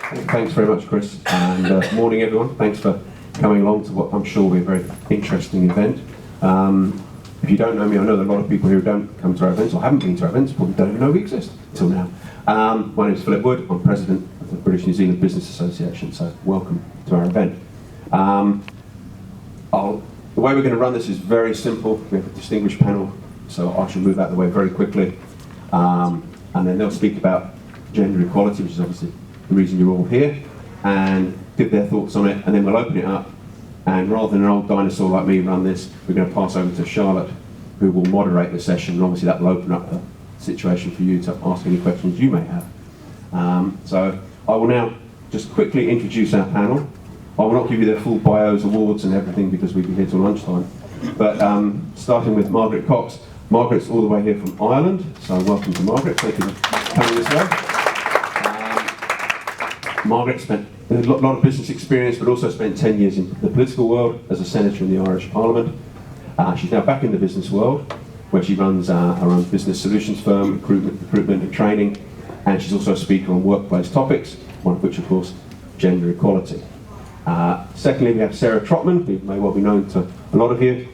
Thanks very much, Chris, and morning everyone. Thanks for coming along to what I'm sure will be a very interesting event. If you don't know me, I know that a lot of people here who don't come to our events or haven't been to our events probably don't even know we exist until now. My name is Philip Wood. I'm President of the British New Zealand Business Association, so welcome to our event. The way we're going to run this is very simple. We have a distinguished panel, so I shall move out of the way very quickly, and then they'll speak about gender equality, which is obviously the reason you're all here, and give their thoughts on it, and then we'll open it up. And rather than an old dinosaur like me run this, we're going to pass over to Charlotte, who will moderate the session, and obviously that will open up the situation for you to ask any questions you may have. So I will now just quickly introduce our panel. I will not give you their full bios, awards and everything because we'll be here till lunchtime. But starting with Margaret Cox. Margaret's all the way here from Ireland, so welcome to Margaret. Thank you for coming this way. Margaret spent a lot of business experience, but also spent 10 years in the political world as a senator in the Irish Parliament. She's now back in the business world, where she runs her own business solutions firm, recruitment and training, and she's also a speaker on workplace topics, one of which, of course, gender equality. Secondly, we have Sarah Trotman, who may well be known to a lot of you.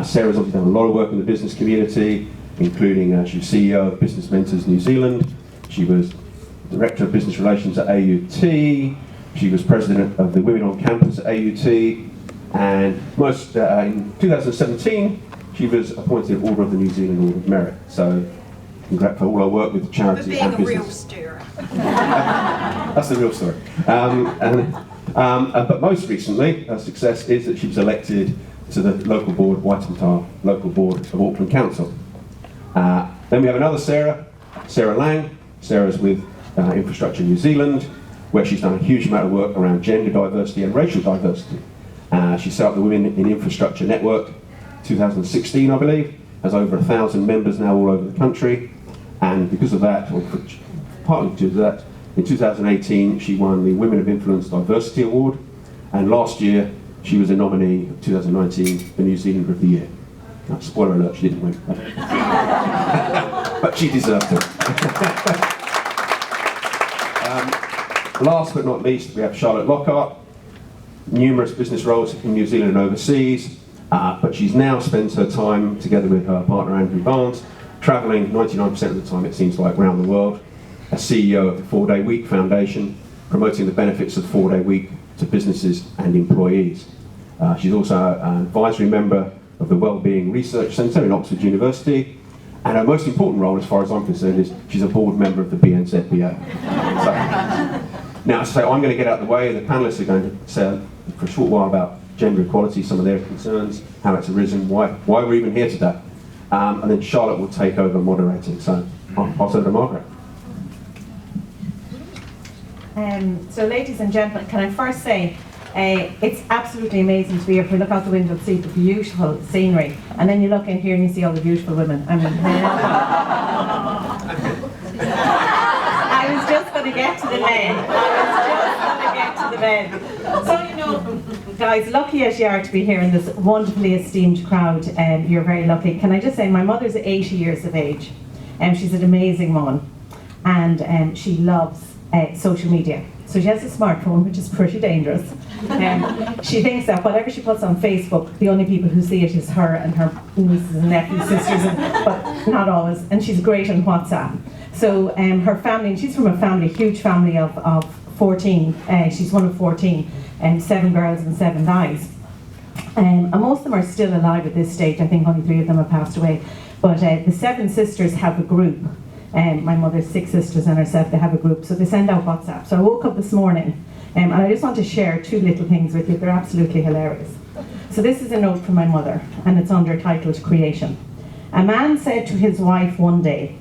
Sarah's obviously done a lot of work in the business community, including she's CEO of Business Mentors New Zealand. She was Director of Business Relations at AUT. She was President of the Women on Campus at AUT. And in 2017, she was appointed Order of the New Zealand Order of Merit. So, congrats for all her work with charity and business. Being a real stirrer. That's the real story. But most recently, her success is that she was elected to the local board, Waitemata local board of Auckland Council. Then we have another Sarah, Sarah Lang. Sarah's with Infrastructure New Zealand, where she's done a huge amount of work around gender diversity and racial diversity. She set up the Women in Infrastructure Network 2016, I believe, has over 1,000 members now all over the country, and because of that, or partly due to that, in 2018 she won the Women of Influence Diversity Award, and last year she was a nominee of 2019 for New Zealander of the Year. Now, spoiler alert, she didn't win. But she deserved it. Last but not least, we have Charlotte Lockhart. Numerous business roles in New Zealand and overseas, but she's now spent her time together with her partner Andrew Barnes, travelling 99% of the time, it seems like, around the world, as CEO of the 4-Day Week Foundation, promoting the benefits of 4-Day Week to businesses and employees. She's also an advisory member of the Wellbeing Research Centre in Oxford University, and her most important role, as far as I'm concerned, is she's a board member of the BNZBA. Now, as I say, I'm going to get out of the way. The panellists are going to say for a short while about gender equality, some of their concerns, how it's arisen, why we're even here today. And then Charlotte will take over moderating. So I'll pass over to Margaret. So ladies and gentlemen, can I first say, it's absolutely amazing to be here. If you look out the window and see the beautiful scenery, and then you look in here and you see all the beautiful women. I mean, I was just going to get to the men. So, you know, guys, lucky as you are to be here in this wonderfully esteemed crowd, you're very lucky. Can I just say, my mother's 80 years of age, and she's an amazing woman, and she loves social media. So she has a smartphone, which is pretty dangerous. She thinks that whatever she puts on Facebook, the only people who see it is her and her nieces and nephews, sisters, but not always. And she's great on WhatsApp. So her family, and she's from a family, huge family of 14. She's one of 14, 7 girls and 7 guys. And most of them are still alive at this stage. I think only 3 of them have passed away. But the 7 sisters have a group. My mother's 6 sisters and herself, they have a group, so they send out WhatsApp. So I woke up this morning, and I just want to share 2 little things with you. They're absolutely hilarious. So this is a note from my mother, and it's titled Creation. A man said to his wife one day,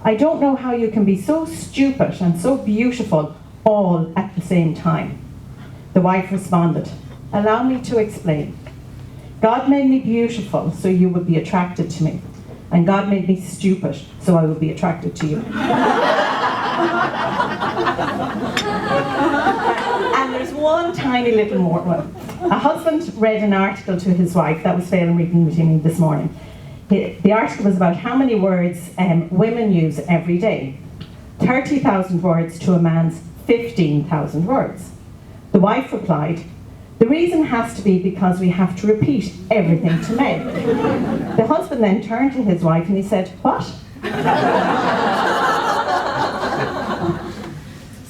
"I don't know how you can be so stupid and so beautiful all at the same time." The wife responded, "Allow me to explain. God made me beautiful so you would be attracted to me. And God made me stupid, so I will be attracted to you." And there's one tiny little more one. A husband read an article to his wife, that was Phelan reading with me this morning. The article was about how many words women use every day. 30,000 words to a man's 15,000 words. The wife replied, "The reason has to be because we have to repeat everything to men." The husband then turned to his wife and he said, "What?"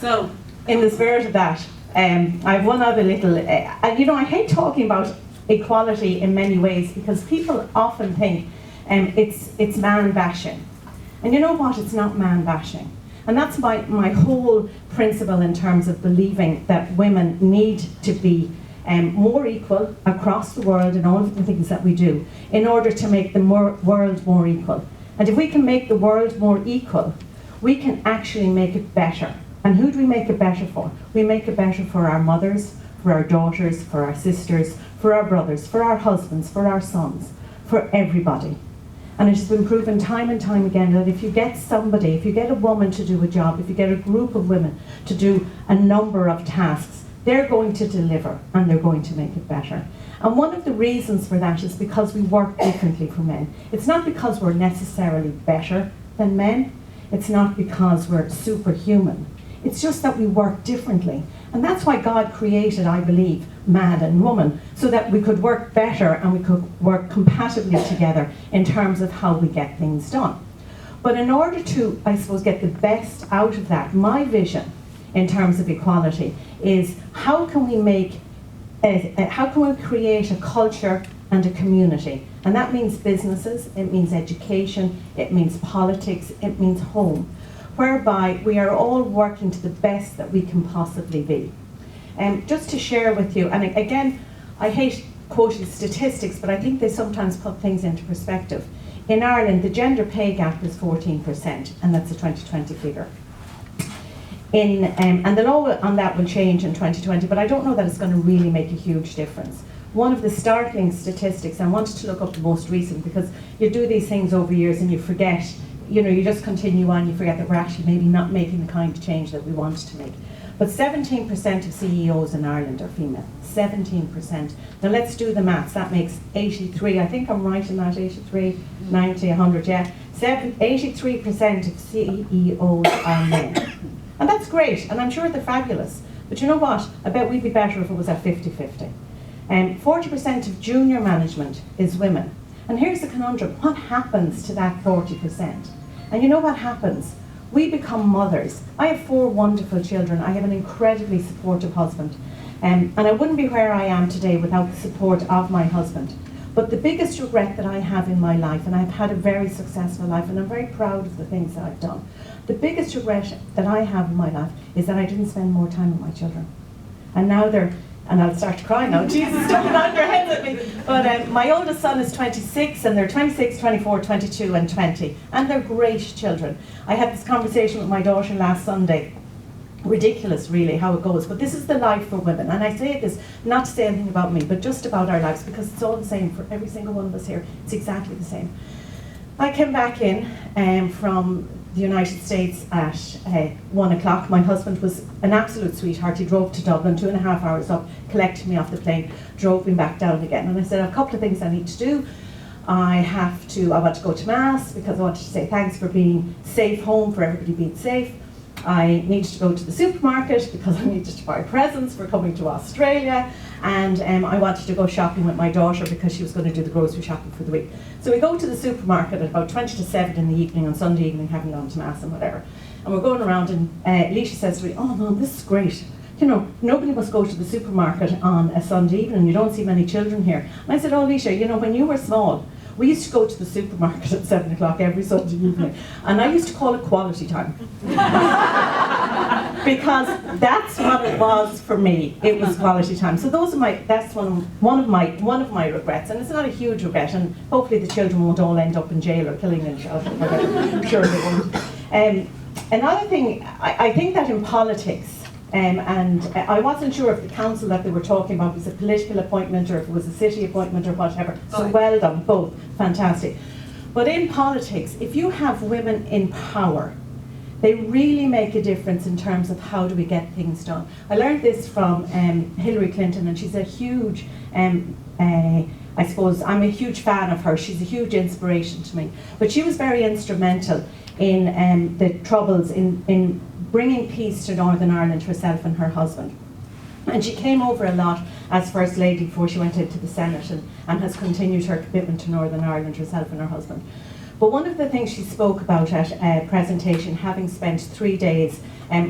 So, in the spirit of that, I have one other little, and you know, I hate talking about equality in many ways because people often think it's man bashing. And you know what? It's not man bashing. And that's my whole principle in terms of believing that women need to be more equal across the world in all of the things that we do in order to make the world more equal. And if we can make the world more equal, we can actually make it better. And who do we make it better for? We make it better for our mothers, for our daughters, for our sisters, for our brothers, for our husbands, for our sons, for everybody. And it has been proven time and time again that if you get somebody, if you get a woman to do a job, if you get a group of women to do a number of tasks, they're going to deliver and they're going to make it better. And one of the reasons for that is because we work differently from men. It's not because we're necessarily better than men. It's not because we're superhuman. It's just that we work differently. And that's why God created, I believe, man and woman, so that we could work better and we could work compatibly together in terms of how we get things done. But in order to, I suppose, get the best out of that, my vision in terms of equality is how can we create a culture and a community? And that means businesses, it means education, it means politics, it means home, whereby we are all working to the best that we can possibly be. Just to share with you, and again, I hate quoting statistics, but I think they sometimes put things into perspective. In Ireland, the gender pay gap is 14%, and that's a 2020 figure. And the law on that will change in 2020, but I don't know that it's going to really make a huge difference. One of the startling statistics, I wanted to look up the most recent, because you do these things over years and you forget, you know, you just continue on, you forget that we're actually maybe not making the kind of change that we want to make. But 17% of CEOs in Ireland are female, 17%. Now let's do the maths, that makes 83, I think I'm right in that, 83, 90, 100, yeah. 83% of CEOs are men. And that's great, and I'm sure they're fabulous. But you know what? I bet we'd be better if it was at 50-50. 40% of junior management is women. And here's the conundrum, what happens to that 40%? And you know what happens? We become mothers. I have 4 wonderful children. I have an incredibly supportive husband. And I wouldn't be where I am today without the support of my husband. But the biggest regret that I have in my life, and I've had a very successful life, and I'm very proud of the things that I've done. The biggest regret that I have in my life is that I didn't spend more time with my children. And now they're, and I'll start to cry now, Jesus, don't nod your heads at me. But my oldest son is 26, and they're 26, 24, 22, and 20. And they're great children. I had this conversation with my daughter last Sunday. Ridiculous, really, how it goes. But this is the life for women. And I say this not to say anything about me, but just about our lives, because it's all the same for every single one of us here. It's exactly the same. I came back in from the United States at 1 o'clock. My husband was an absolute sweetheart. He drove to Dublin, 2.5 hours up, collected me off the plane, drove me back down again. And I said, I have a couple of things I need to do. I want to go to Mass because I wanted to say thanks for being safe home, for everybody being safe. I needed to go to the supermarket because I needed to buy presents for coming to Australia, and I wanted to go shopping with my daughter because she was going to do the grocery shopping for the week. So we go to the supermarket at about 20 to 7 in the evening on Sunday evening, having gone to Mass and whatever. And we're going around, and Leisha says to me, "Oh Mum, this is great. You know, nobody must go to the supermarket on a Sunday evening. You don't see many children here." And I said, "Oh Leisha, you know, when you were small, we used to go to the supermarket at 7 o'clock every Sunday evening, and I used to call it quality time." Because that's what it was for me. It was quality time. So that's one of my regrets, and it's not a huge regret, and hopefully the children won't all end up in jail or killing themselves. I'm sure they won't. Another thing, I think that in politics, and I wasn't sure if the council that they were talking about was a political appointment or if it was a city appointment or whatever. So well done, both, fantastic. But in politics, if you have women in power, they really make a difference in terms of how do we get things done. I learned this from Hillary Clinton, and she's a huge, I suppose, I'm a huge fan of her. She's a huge inspiration to me. But she was very instrumental in the troubles in bringing peace to Northern Ireland herself and her husband. And she came over a lot as First Lady before she went into the Senate, and has continued her commitment to Northern Ireland herself and her husband. But one of the things she spoke about at a presentation, having spent 3 days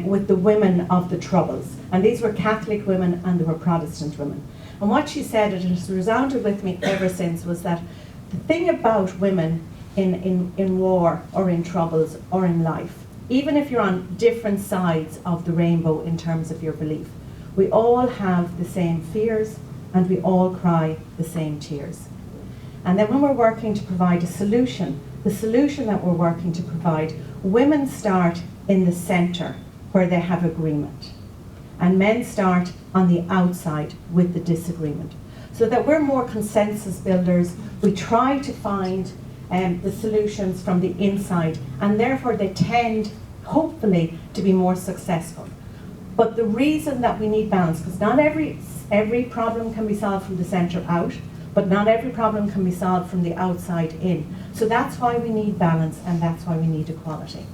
with the women of the Troubles, and these were Catholic women and they were Protestant women. And what she said, and it has resounded with me ever since, was that the thing about women in war or in troubles or in life, even if you're on different sides of the rainbow in terms of your belief, we all have the same fears and we all cry the same tears. And then when we're working to provide a solution, the solution that we're working to provide, women start in the centre where they have agreement. And men start on the outside with the disagreement. So that we're more consensus builders, we try to find the solutions from the inside, and therefore they tend, hopefully, to be more successful. But the reason that we need balance, because not every problem can be solved from the centre out, but not every problem can be solved from the outside in. So that's why we need balance, and that's why we need equality.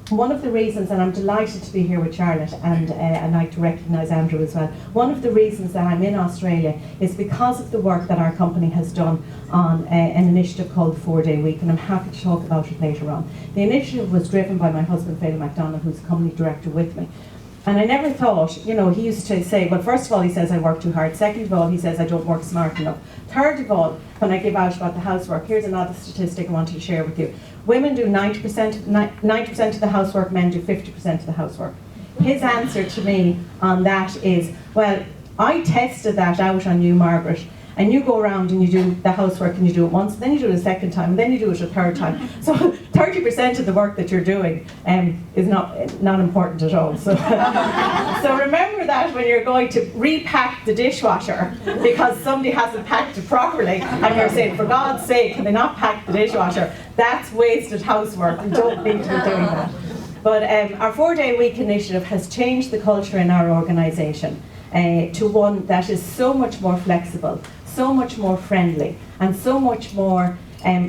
One of the reasons, and I'm delighted to be here with Charlotte, and I'd like to recognise Andrew as well, one of the reasons that I'm in Australia is because of the work that our company has done on an initiative called 4-Day Week, and I'm happy to talk about it later on. The initiative was driven by my husband, Phil MacDonald, who's a company director with me. And I never thought, you know, he used to say, well, first of all, he says I work too hard. Second of all, he says I don't work smart enough. Third of all, when I give out about the housework, here's another statistic I wanted to share with you. Women do 90% of the housework, men do 50% of the housework. His answer to me on that is, well, I tested that out on you, Margaret, and you go around and you do the housework and you do it once, then you do it a second time, and then you do it a third time. So 30% of the work that you're doing is not important at all. So, so remember that when you're going to repack the dishwasher because somebody hasn't packed it properly, and you're saying, for God's sake, can they not pack the dishwasher? That's wasted housework. We don't need to be doing that. But our 4-Day Week initiative has changed the culture in our organisation to one that is so much more flexible, so much more friendly, and so much more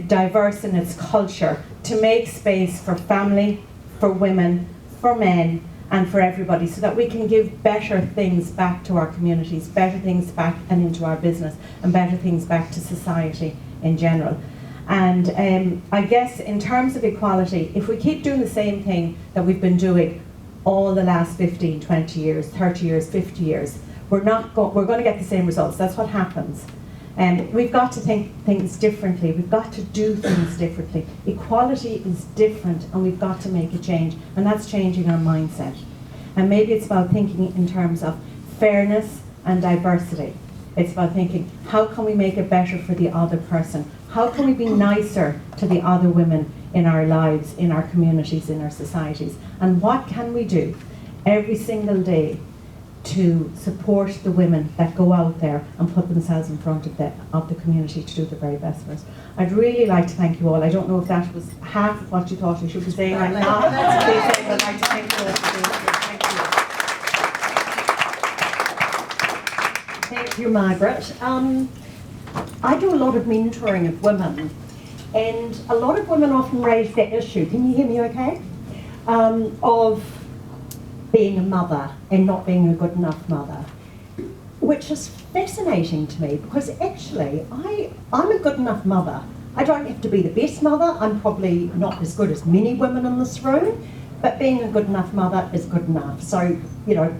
diverse in its culture to make space for family, for women, for men, and for everybody, so that we can give better things back to our communities, better things back and into our business, and better things back to society in general. And I guess in terms of equality, if we keep doing the same thing that we've been doing all the last 15, 20 years, 30 years, 50 years, we're going to get the same results. That's what happens. We've got to think things differently. We've got to do things differently. Equality is different, and we've got to make a change, and that's changing our mindset. And maybe it's about thinking in terms of fairness and diversity. It's about thinking, how can we make it better for the other person? How can we be nicer to the other women in our lives, in our communities, in our societies? And what can we do every single day to support the women that go out there and put themselves in front of the community to do the very best for us? I'd really like to thank you all. I don't know if that was half of what you thought I should be saying. I'm not. Please, I'd like to thank you all for being here. Thank you, Margaret. I do a lot of mentoring of women, and a lot of women often raise that issue, can you hear me okay, of being a mother and not being a good enough mother, which is fascinating to me, because actually I'm a good enough mother. I don't have to be the best mother. I'm probably not as good as many women in this room, but being a good enough mother is good enough. So, you know,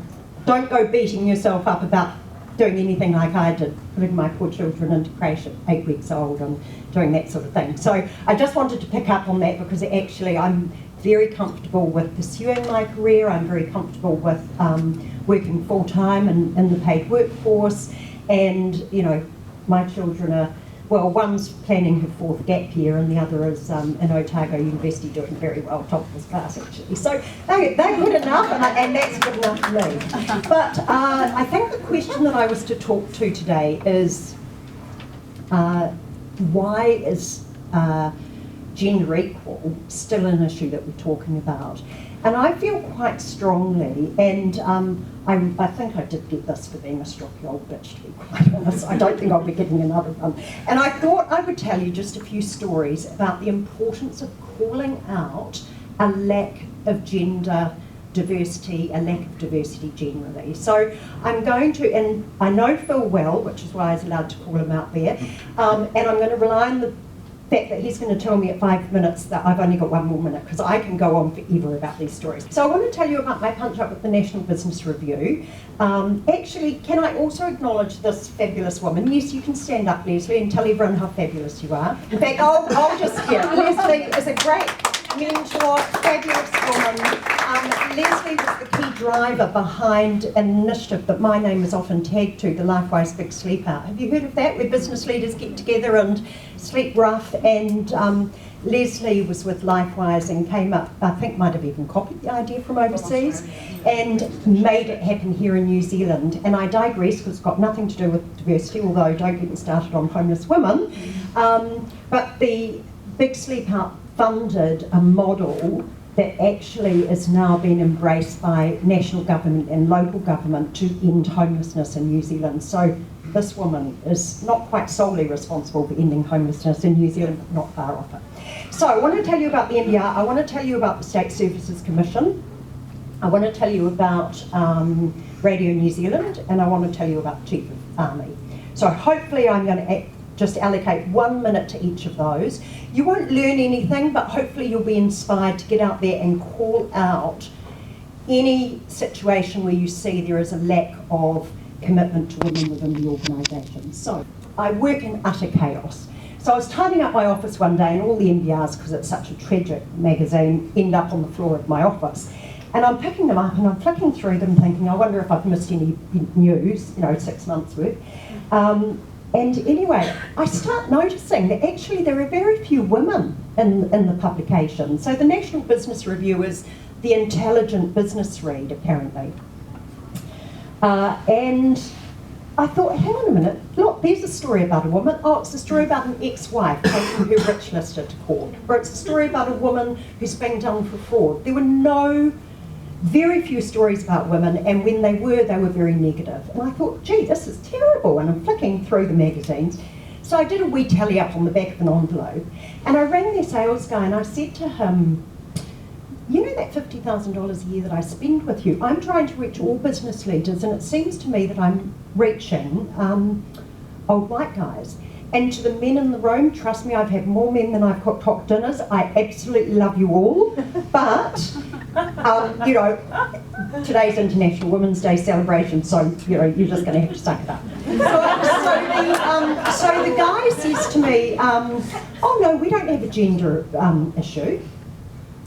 don't go beating yourself up about doing anything like I did, putting my poor children into crash at 8 weeks old and doing that sort of thing. So I just wanted to pick up on that, because actually I'm very comfortable with pursuing my career. I'm very comfortable with working full-time in the paid workforce, and you know, my children are, well, one's planning her 4th gap year and the other is in Otago University doing very well, top of his class actually. So they're good enough, and that's good enough for me. But I think the question that I was to talk to today is why is gender equal still an issue that we're talking about? And I feel quite strongly, and I think I did get this for being a stroppy old bitch, to be quite honest. I don't think I'll be getting another one. And I thought I would tell you just a few stories about the importance of calling out a lack of gender diversity, a lack of diversity generally. So I'm going to, and I know Phil well, which is why I was allowed to call him out there, and I'm going to rely on the fact that he's going to tell me at 5 minutes that I've only got 1 more minute, because I can go on forever about these stories. So I want to tell you about my punch up at the National Business Review. Actually, can I also acknowledge this fabulous woman? Yes, you can stand up, Leslie, and tell everyone how fabulous you are. In fact, I'll just, Leslie is a great mentor, fabulous woman. Leslie was the key driver behind an initiative that my name is often tagged to, the LifeWise Big Sleep Out. Have you heard of that, where business leaders get together and sleep rough? And Leslie was with LifeWise and came up, I think might have even copied the idea from overseas, and made it happen here in New Zealand. And I digress, because it's got nothing to do with diversity, although don't get me started on homeless women. But the Big Sleep Out funded a model that actually is now being embraced by national government and local government to end homelessness in New Zealand. So this woman is not quite solely responsible for ending homelessness in New Zealand, but not far off it. So I want to tell you about the NBR, I want to tell you about the State Services Commission, I want to tell you about Radio New Zealand, and I want to tell you about the Chief of Army. So hopefully I'm going to just allocate 1 minute to each of those. You won't learn anything, but hopefully you'll be inspired to get out there and call out any situation where you see there is a lack of commitment to women within the organisation. So I work in utter chaos. So I was tidying up my office one day, and all the MBRs, because it's such a tragic magazine, end up on the floor of my office. And I'm picking them up and I'm flicking through them thinking, I wonder if I've missed any news, 6 months worth. And anyway, I start noticing that actually there are very few women in the publication. So the National Business Review is the intelligent business read, apparently. And I thought, hang on a minute, look, there's a story about a woman. Oh, it's a story about an ex-wife taking her rich lister to court. Or it's a story about a woman who's been done for fraud. There were very few stories about women, and when they were very negative. And I thought, gee, this is terrible, and I'm flicking through the magazines. So I did a wee tally up on the back of an envelope, and I rang their sales guy and I said to him, you know that $50,000 a year that I spend with you, I'm trying to reach all business leaders, and it seems to me that I'm reaching old white guys. And to the men in the room, trust me, I've had more men than I've cooked hot dinners. I absolutely love you all, but today's International Women's Day celebration, so you're just going to have to suck it up. So the guy says to me, oh no, we don't have a gender issue.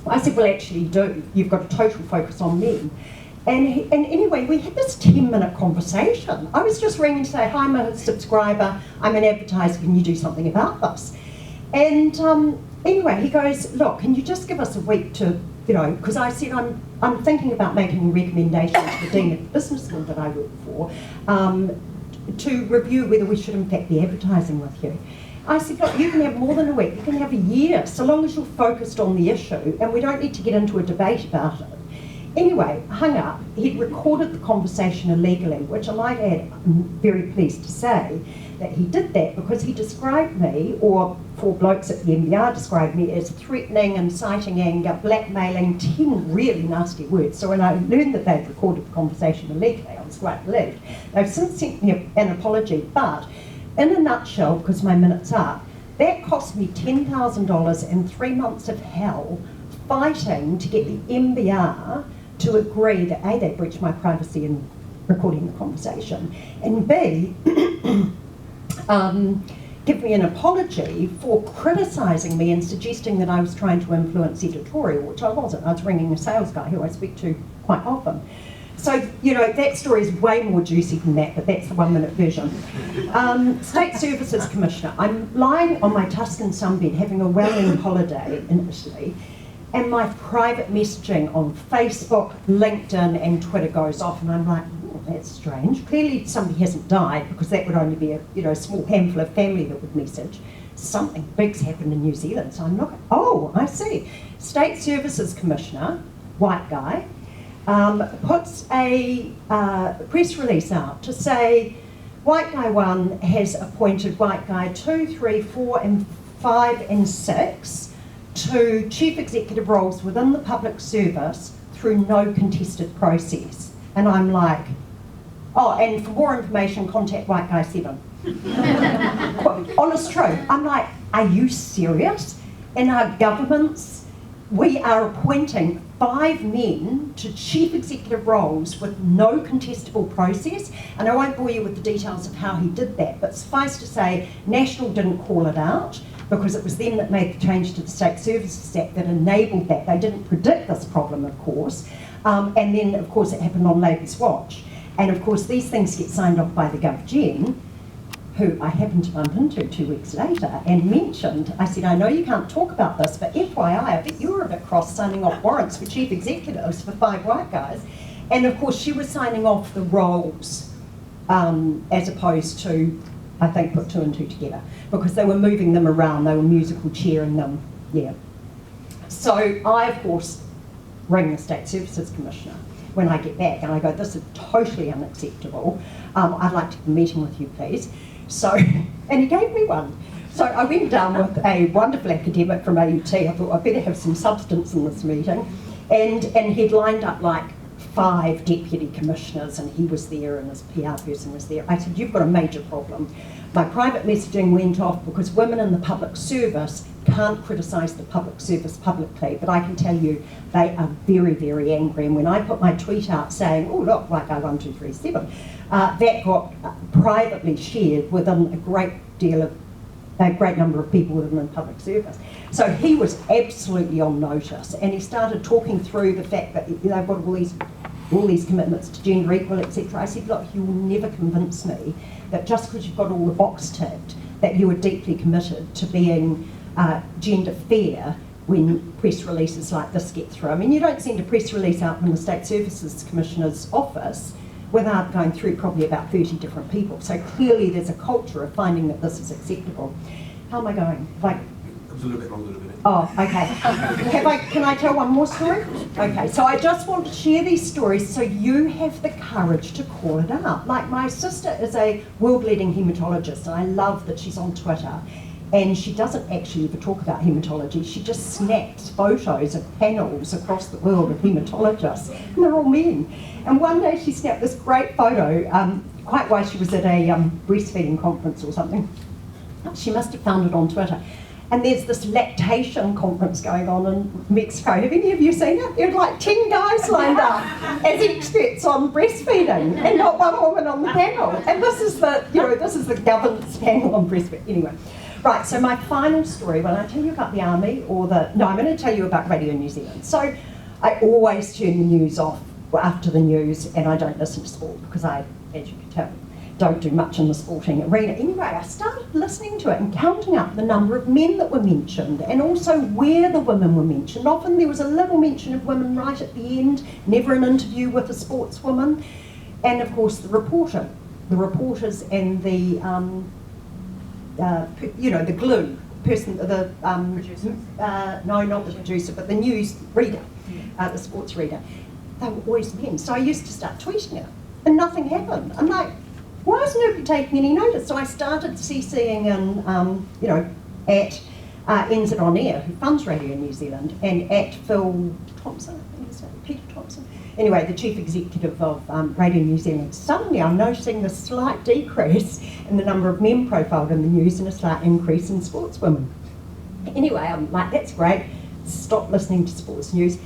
I said, well, actually you do. You've got a total focus on men. And anyway, we had this 10-minute conversation. I was just ringing to say, hi, I'm a subscriber, I'm an advertiser, can you do something about this? And anyway, he goes, look, can you just give us a week to, because I said I'm thinking about making a recommendation to the Dean of the Business School that I work for, to review whether we should in fact be advertising with you. I said, look, you can have more than a week, you can have a year, so long as you're focused on the issue, and we don't need to get into a debate about it. Anyway, hung up, he'd recorded the conversation illegally, which I might add, I'm very pleased to say that he did that because he described me, or 4 blokes at the MBR described me as threatening, inciting anger, blackmailing, 10 really nasty words. So when I learned that they'd recorded the conversation illegally, I was quite relieved. They've since sent me an apology, but in a nutshell, because my minute's up, that cost me $10,000 and 3 months of hell fighting to get the MBR to agree that A, they breached my privacy in recording the conversation, and B, give me an apology for criticising me and suggesting that I was trying to influence editorial, which I wasn't. I was ringing a sales guy who I speak to quite often. So, that story is way more juicy than that, but that's the 1 minute version. State Services Commissioner. I'm lying on my Tuscan sunbed having a well-earned holiday in Italy, and my private messaging on Facebook, LinkedIn and Twitter goes off, and I'm like, oh, that's strange. Clearly somebody hasn't died, because that would only be a small handful of family that would message. Something big's happened in New Zealand, so I'm not, oh, I see. State Services Commissioner white guy, puts a press release out to say white guy 1 has appointed white guy 2, 3, 4 and 5 and 6 to chief executive roles within the public service through no contested process. And I'm like, oh, and for more information, contact white guy 7. Honest truth. I'm like, are you serious? In our governments, we are appointing 5 men to chief executive roles with no contestable process. And I won't bore you with the details of how he did that, but suffice to say, National didn't call it out because it was them that made the change to the State Services Act that enabled that. They didn't predict this problem, of course. And then, of course, it happened on Labour's watch. And of course, these things get signed off by the Gov-Gen, who I happened to bump into 2 weeks later and mentioned, I said, I know you can't talk about this, but FYI, I bet you were a bit cross signing off warrants for chief executives for 5 white guys. And of course, she was signing off the roles as opposed to, I think, put 2 and 2 together, because they were moving them around, they were musical chairing them, yeah. So I, of course, ring the State Services Commissioner when I get back, and I go, this is totally unacceptable. I'd like to have a meeting with you, please. So, and he gave me one. So I went down with a wonderful academic from AUT. I thought I'd better have some substance in this meeting. And he'd lined up like 5 deputy commissioners, and he was there and his PR person was there. I said, you've got a major problem. My private messaging went off because women in the public service can't criticise the public service publicly, but I can tell you they are very, very angry. And when I put my tweet out saying, oh look, white guy 1, 2, 3, 7, that got privately shared within a great number of people within the public service. So he was absolutely on notice, and he started talking through the fact that they've got all these commitments to gender equal, etc. I said, look, you will never convince me that just because you've got all the box ticked, that you are deeply committed to being gender fair when press releases like this get through. I mean, you don't send a press release out from the State Services Commissioner's office without going through probably about 30 different people. So clearly there's a culture of finding that this is acceptable. How am I going? It was a little bit longer than a minute. Oh, okay. Can I tell one more story? Okay, so I just want to share these stories so you have the courage to call it out. Like, my sister is a world-leading haematologist, and I love that she's on Twitter. And she doesn't actually ever talk about haematology. She just snaps photos of panels across the world of haematologists, and they're all men. And one day she snapped this great photo, quite while she was at a breastfeeding conference or something. She must have found it on Twitter. And there's this lactation conference going on in Mexico. Have any of you seen it? There were like 10 guys lined up as experts on breastfeeding, and not one woman on the panel. And this is the governance panel on breastfeeding. Anyway. Right, so my final story, when I tell you about the army I'm going to tell you about Radio New Zealand. So I always turn the news off after the news, and I don't listen to sport because I, as you can tell, don't do much in the sporting arena. Anyway, I started listening to it and counting up the number of men that were mentioned, and also where the women were mentioned. Often there was a little mention of women right at the end, never an interview with a sportswoman, and of course the reporters and the the glue person, the producer. No, not the producer, but the news reader, the sports reader. They were always men. So I used to start tweeting it, and nothing happened. I'm like, why is nobody taking any notice? So I started CCing in, at NZ On Air, who funds Radio New Zealand, and at Phil Thompson, I think his name, Peter Thompson. Anyway, the chief executive of Radio New Zealand. Suddenly I'm noticing the slight decrease in the number of men profiled in the news and a slight increase in sportswomen. Anyway, I'm like, that's great. Stop listening to sports news.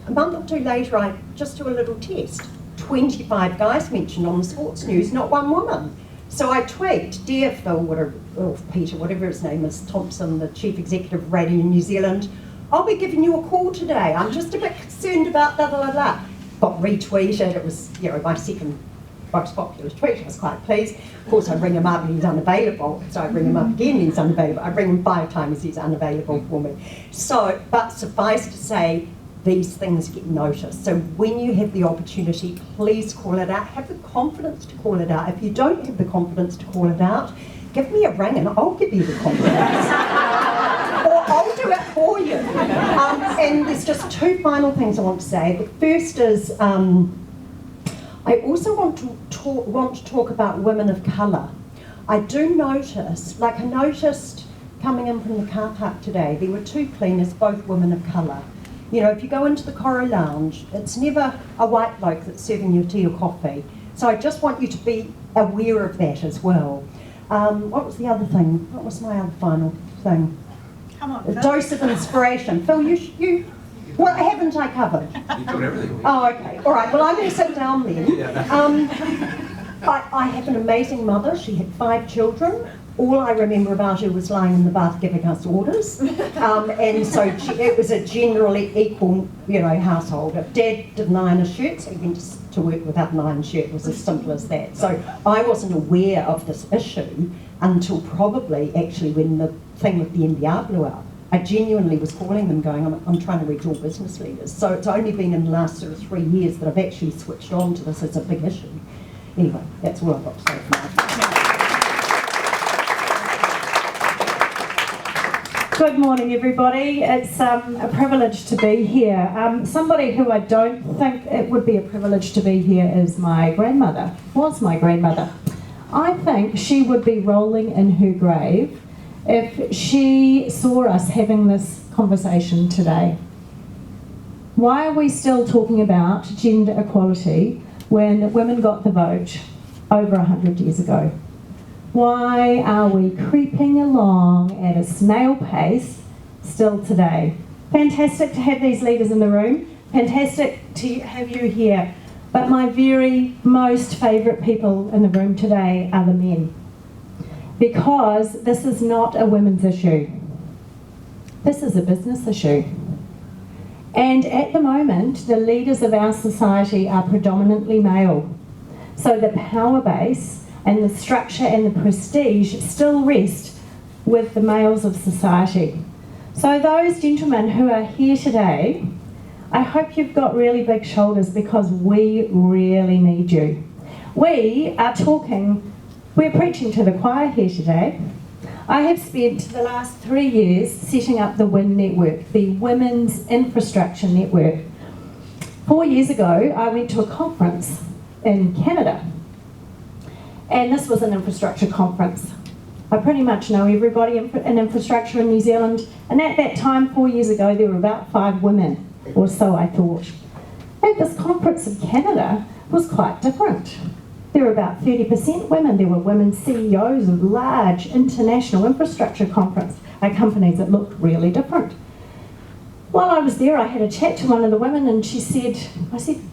A month or 2 later, I just do a little test. 25 guys mentioned on the sports news, not one woman. So I tweet, dear Phil, Peter, whatever his name is, Thompson, the chief executive of Radio New Zealand, I'll be giving you a call today. I'm just a bit concerned about blah, blah, blah. Got retweeted. It was, my second most popular tweet. I was quite pleased. Of course, I ring him up and he's unavailable. So I ring him up again and he's unavailable. I ring him 5 times, he's unavailable for me. So, but suffice to say, these things get noticed. So when you have the opportunity, please call it out. Have the confidence to call it out. If you don't have the confidence to call it out, give me a ring and I'll give you the confidence. Or I'll do it for you. And there's just two final things I want to say. The first is I also want to talk about women of colour. I do notice, like I noticed coming in from the car park today, there were two cleaners, both women of colour. You know, if you go into the Coro Lounge, it's never a white bloke that's serving you tea or coffee. So I just want you to be aware of that as well. What was the other thing? What was my other final thing? Come on, A Phil. dose of inspiration. Phil, you what haven't I covered? You covered everything. Oh, okay. All right. Well, I'm going to sit down then. I have an amazing mother. She had 5 children. All I remember about her was lying in the bath giving us orders. And so it was a generally equal, you know, household. If Dad didn't iron his shirt, so he went to work without an iron shirt. It was as simple as that. So I wasn't aware of this issue until probably actually when the thing with the NBR blew up. I genuinely was calling them going, I'm trying to reach all business leaders. So it's only been in the last sort of 3 years that I've actually switched on to this as a big issue. Anyway, that's all I've got to say for now. Good morning, everybody. It's a privilege to be here. Somebody who I don't think it would be a privilege to be here is my grandmother, was my grandmother. I think she would be rolling in her grave if she saw us having this conversation today. Why are we still talking about gender equality when women got the vote over 100 years ago? Why are we creeping along at a snail pace still today? Fantastic to have these leaders in the room. Fantastic to have you here. But my very most favourite people in the room today are the men. Because this is not a women's issue. This is a business issue. And at the moment, the leaders of our society are predominantly male. So the power base and the structure and the prestige still rest with the males of society. So those gentlemen who are here today, I hope you've got really big shoulders because we really need you. We're preaching to the choir here today. I have spent the last 3 years setting up the WIN network, the Women's Infrastructure Network. 4 years ago, I went to a conference in Canada. And this was an infrastructure conference. I pretty much know everybody in infrastructure in New Zealand. And at that time, 4 years ago, there were about 5 women, or so I thought. At this conference in Canada was quite different. There were about 30% women. There were women CEOs of large international infrastructure companies that looked really different. While I was there, I had a chat to one of the women and I said,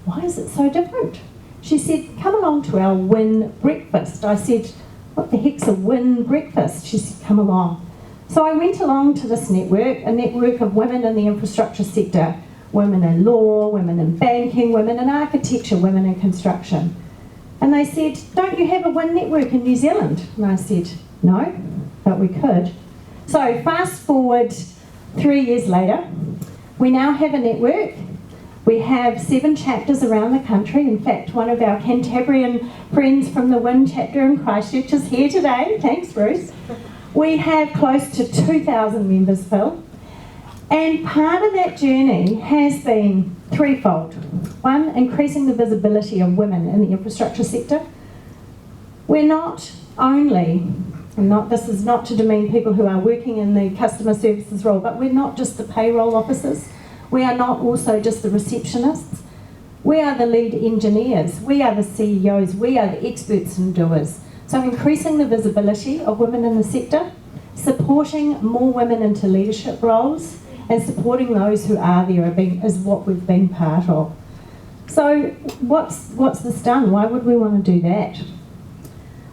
why is it so different? She said, come along to our WIN breakfast. I said, what the heck's a WIN breakfast? She said, come along. So I went along to this network, a network of women in the infrastructure sector, women in law, women in banking, women in architecture, women in construction. And they said, don't you have a WIN network in New Zealand? And I said, no, but we could. So fast forward 3 years later, we now have a network. We have 7 chapters around the country. In fact, one of our Cantabrian friends from the WIN chapter in Christchurch is here today. Thanks, Bruce. We have close to 2,000 members, Phil. And part of that journey has been threefold. One, increasing the visibility of women in the infrastructure sector. We're not only, this is not to demean people who are working in the customer services role, but we're not just the payroll officers. We are not also just the receptionists. We are the lead engineers. We are the CEOs. We are the experts and doers. So increasing the visibility of women in the sector, supporting more women into leadership roles, and supporting those who are there is what we've been part of. So what's this done? Why would we want to do that?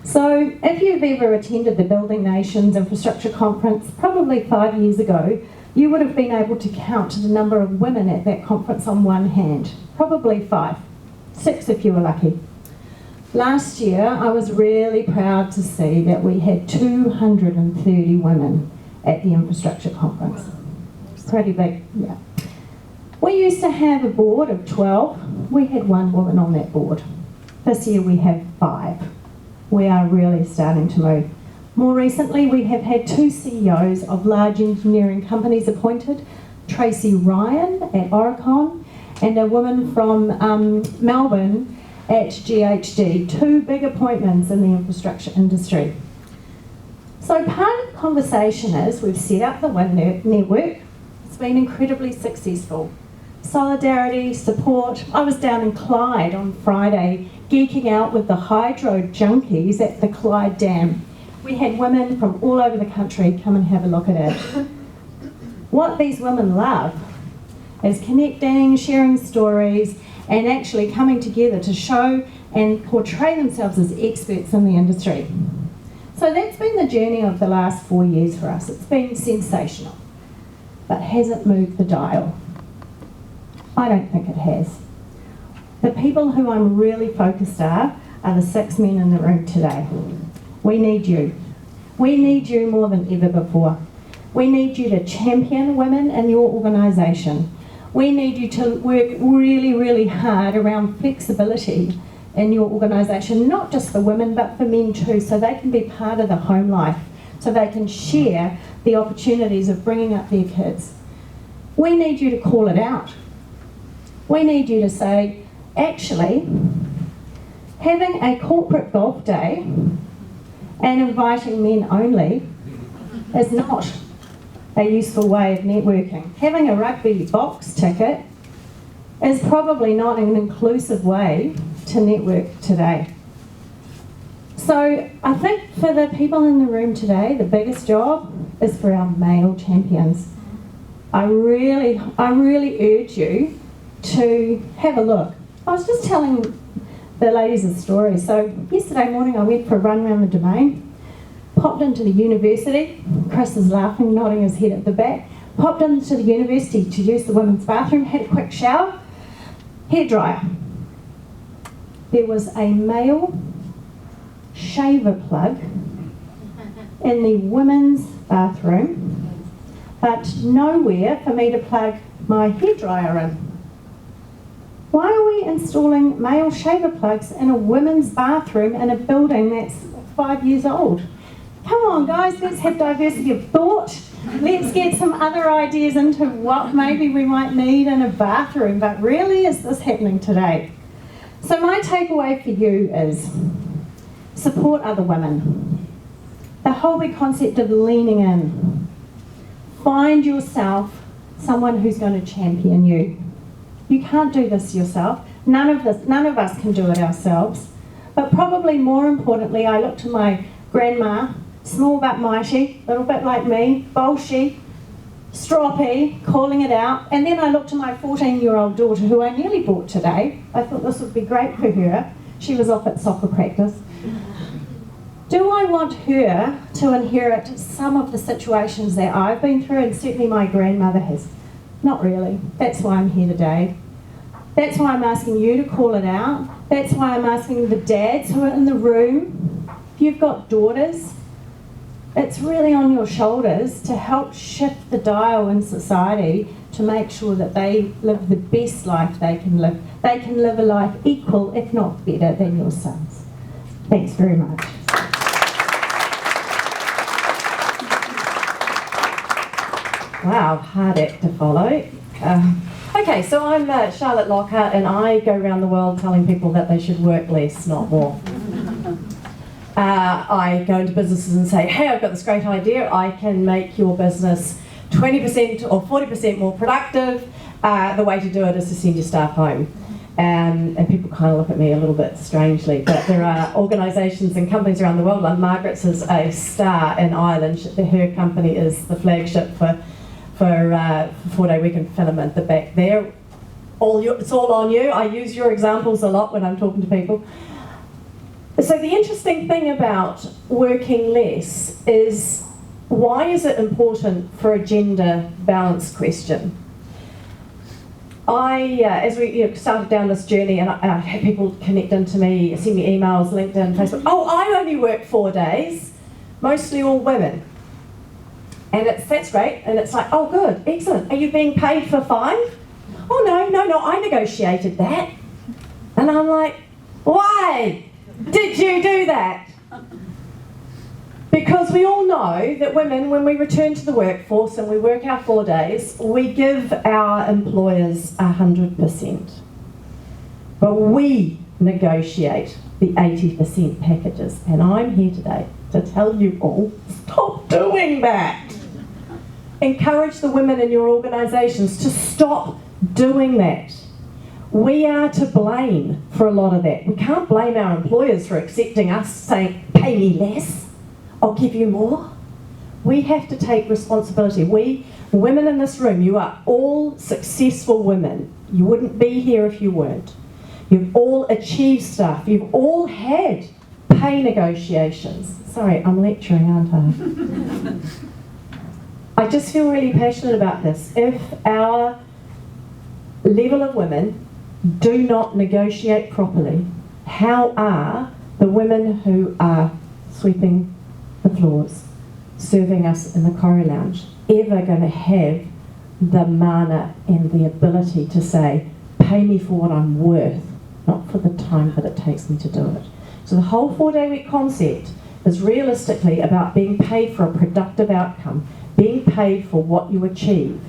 So if you've ever attended the Building Nations Infrastructure Conference, probably 5 years ago, you would have been able to count the number of women at that conference on one hand. Probably 5, 6 if you were lucky. Last year, I was really proud to see that we had 230 women at the infrastructure conference. Pretty big, yeah. We used to have a board of 12. We had 1 woman on that board. This year we have 5. We are really starting to move. More recently, we have had 2 CEOs of large engineering companies appointed, Tracy Ryan at Oricon and a woman from Melbourne at GHD, 2 big appointments in the infrastructure industry. So part of the conversation is we've set up the WIN network. It's been incredibly successful. Solidarity, support. I was down in Clyde on Friday geeking out with the hydro junkies at the Clyde Dam. We had women from all over the country come and have a look at it. What these women love is connecting, sharing stories, and actually coming together to show and portray themselves as experts in the industry. So that's been the journey of the last 4 years for us. It's been sensational, but hasn't moved the dial. I don't think it has. The people who I'm really focused are the 6 men in the room today. We need you. We need you more than ever before. We need you to champion women in your organisation. We need you to work really, really hard around flexibility in your organisation, not just for women but for men too, so they can be part of the home life, so they can share the opportunities of bringing up their kids. We need you to call it out. We need you to say, actually, having a corporate golf day and inviting men only is not a useful way of networking. Having a rugby box ticket is probably not an inclusive way to network today. So I think for the people in the room today, the biggest job is for our male champions. I really urge you to have a look. I was just telling the ladies a story. So yesterday morning I went for a run around the Domain, popped into the university. Chris is laughing, nodding his head at the back. Popped into the university to use the women's bathroom, had a quick shower, hairdryer. There was a male shaver plug in the women's bathroom, but nowhere for me to plug my hairdryer in. Why are we installing male shaver plugs in a women's bathroom in a building that's 5 years old? Come on guys, let's have diversity of thought. Let's get some other ideas into what maybe we might need in a bathroom, but really is this happening today? So my takeaway for you is support other women. The whole big concept of leaning in. Find yourself someone who's going to champion you. You can't do this yourself. None of us can do it ourselves. But probably more importantly, I look to my grandma, small but mighty, a little bit like me, bolshy, stroppy, calling it out. And then I look to my 14-year-old daughter, who I nearly brought today. I thought this would be great for her. She was off at soccer practice. Do I want her to inherit some of the situations that I've been through, and certainly my grandmother has? Not really. That's why I'm here today. That's why I'm asking you to call it out. That's why I'm asking the dads who are in the room. If you've got daughters, it's really on your shoulders to help shift the dial in society to make sure that they live the best life they can live. They can live a life equal, if not better, than your sons. Thanks very much. Wow, hard act to follow. Okay, so I'm Charlotte Lockhart, and I go around the world telling people that they should work less, not more. I go into businesses and say, hey, I've got this great idea. I can make your business 20% or 40% more productive. The way to do it is to send your staff home. And people kind of look at me a little bit strangely, but there are organisations and companies around the world. Like Margaret's is a star in Ireland. Her company is the flagship for 4-day week in Filament, the back there. It's all on you. I use your examples a lot when I'm talking to people. So the interesting thing about working less is, why is it important for a gender balance question? As we started down this journey, and I had people connect into me, send me emails, LinkedIn, Facebook. Oh, I only work 4 days, mostly all women. And that's great, and it's like, oh good, excellent. Are you being paid for 5? Oh no, I negotiated that. And I'm like, why did you do that? Because we all know that women, when we return to the workforce and we work our 4 days, we give our employers 100%. But we negotiate the 80% packages. And I'm here today to tell you all, stop doing that. Encourage the women in your organisations to stop doing that. We are to blame for a lot of that. We can't blame our employers for accepting us saying, pay me less, I'll give you more. We have to take responsibility. We, women in this room, you are all successful women. You wouldn't be here if you weren't. You've all achieved stuff. You've all had pay negotiations. Sorry, I'm lecturing, aren't I? I just feel really passionate about this. If our level of women do not negotiate properly, how are the women who are sweeping the floors, serving us in the Corrie Lounge, ever going to have the mana and the ability to say, pay me for what I'm worth, not for the time that it takes me to do it? So the whole 4-day week concept is realistically about being paid for a productive outcome, being paid for what you achieve.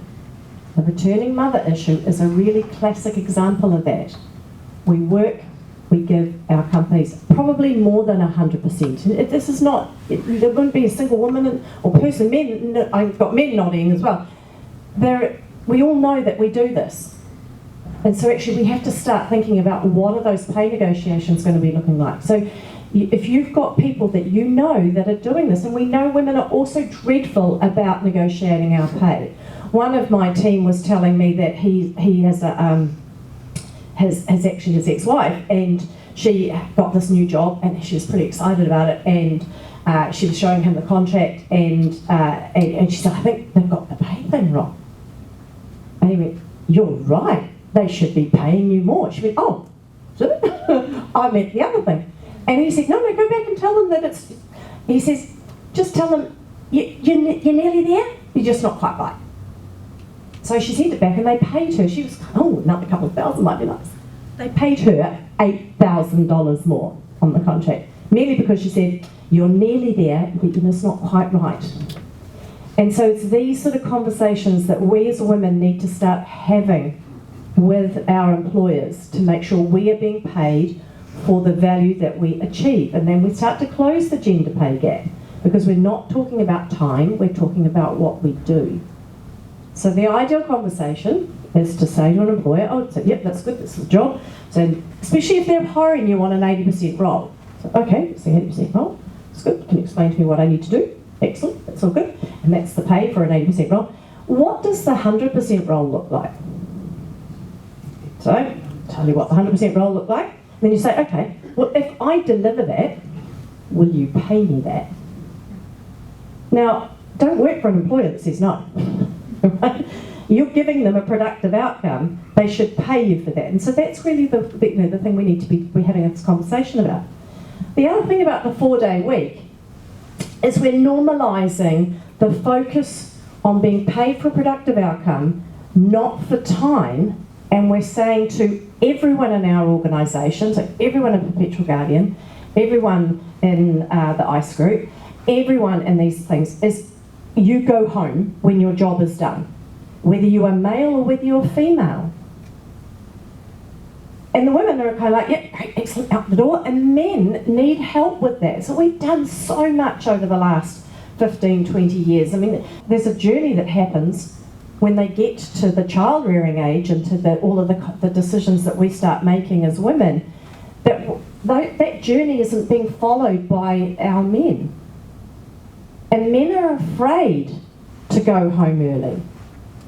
The returning mother issue is a really classic example of that. We work, we give our companies probably more than 100%. This is not, there wouldn't be a single woman or person, men, I've got men nodding as well. We all know that we do this. And so actually we have to start thinking about what are those pay negotiations going to be looking like. So if you've got people that you know that are doing this, and we know women are also dreadful about negotiating our pay. One of my team was telling me that he has actually his ex-wife, and she got this new job and she was pretty excited about it, and she was showing him the contract, and she said, I think they've got the pay thing wrong. And he went, you're right, they should be paying you more. She went, oh, I meant the other thing. And he said, no, go back and tell them that it's, he says, just tell them, you're nearly there, you're just not quite right. So she sent it back and they paid her. She was, another couple of thousand might be nice. They paid her $8,000 more on the contract, merely because she said, you're nearly there, but you're just not quite right. And so it's these sort of conversations that we as women need to start having with our employers to make sure we are being paid for the value that we achieve. And then we start to close the gender pay gap, because we're not talking about time, we're talking about what we do. So the ideal conversation is to say to an employer, yep, that's good, that's the job. So especially if they're hiring you on an 80% role. So, okay, it's the 80% role, it's good, can you explain to me what I need to do? Excellent, that's all good. And that's the pay for an 80% role. What does the 100% role look like? So, tell you what the 100% role look like. Then you say, okay, well, if I deliver that, will you pay me that? Now, don't work for an employer that says no. Right? You're giving them a productive outcome, they should pay you for that. And so that's really the thing we need to be having this conversation about. The other thing about the 4-day week is we're normalising the focus on being paid for a productive outcome, not for time, and we're saying to everyone in our organisation, so everyone in Perpetual Guardian, everyone in the ICE group, everyone in these things is, you go home when your job is done, whether you are male or whether you're female. And the women are kind of like, yeah, great, excellent, out the door, and men need help with that. So we've done so much over the last 15, 20 years. I mean, there's a journey that happens when they get to the child rearing age and to all of the decisions that we start making as women, that journey isn't being followed by our men. And men are afraid to go home early.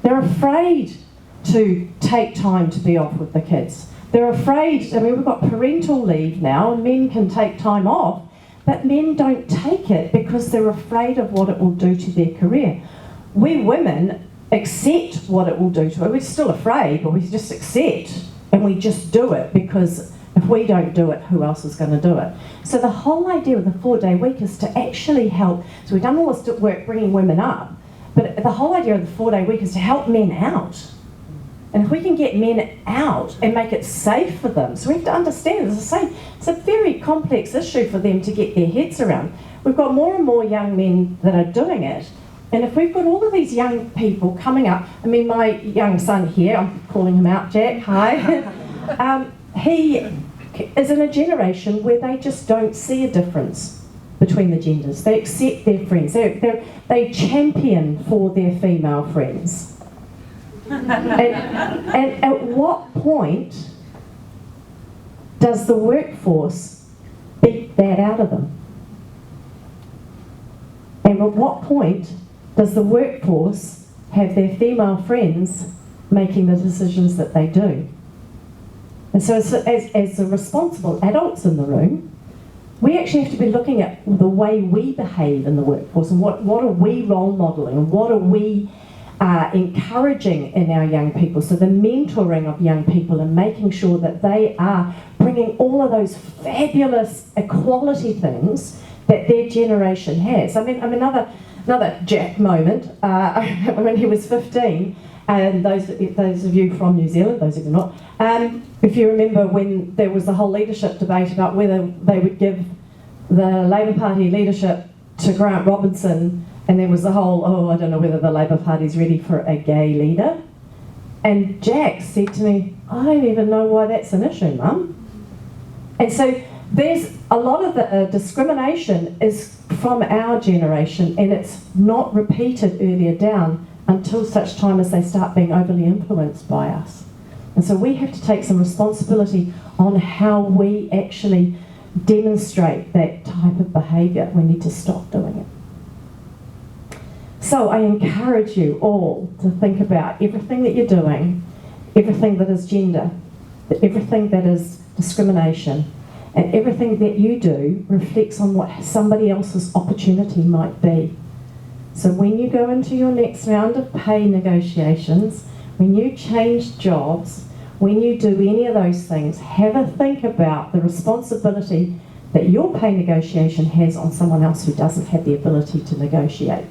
They're afraid to take time to be off with the kids. They're afraid, we've got parental leave now, and men can take time off, but men don't take it because they're afraid of what it will do to their career. We women accept what it will do to it. We're still afraid, but we just accept, and we just do it, because if we don't do it, who else is going to do it? So the whole idea of the 4-day week is to actually help. So we've done all this work bringing women up, but the whole idea of the 4-day week is to help men out. And if we can get men out and make it safe for them, so we have to understand, as I say, it's a very complex issue for them to get their heads around. We've got more and more young men that are doing it, and if we've got all of these young people coming up, I mean, my young son here, I'm calling him out, Jack, hi, he is in a generation where they just don't see a difference between the genders. They accept their friends, they champion for their female friends. And at what point does the workforce beat that out of them? And at what point does the workforce have their female friends making the decisions that they do? And so as the responsible adults in the room, we actually have to be looking at the way we behave in the workforce and what are we role modelling and what are we encouraging in our young people. So the mentoring of young people and making sure that they are bringing all of those fabulous equality things that their generation has. I mean another Jack moment, when he was 15, and those of you from New Zealand, those of you not, if you remember when there was the whole leadership debate about whether they would give the Labour Party leadership to Grant Robinson, and there was the whole, I don't know whether the Labour Party's ready for a gay leader. And Jack said to me, I don't even know why that's an issue, Mum. And so there's a lot of the discrimination is from our generation, and it's not repeated earlier down until such time as they start being overly influenced by us. And so we have to take some responsibility on how we actually demonstrate that type of behaviour. We need to stop doing it. So I encourage you all to think about everything that you're doing, everything that is gender, everything that is discrimination, and everything that you do reflects on what somebody else's opportunity might be. So when you go into your next round of pay negotiations, when you change jobs, when you do any of those things, have a think about the responsibility that your pay negotiation has on someone else who doesn't have the ability to negotiate.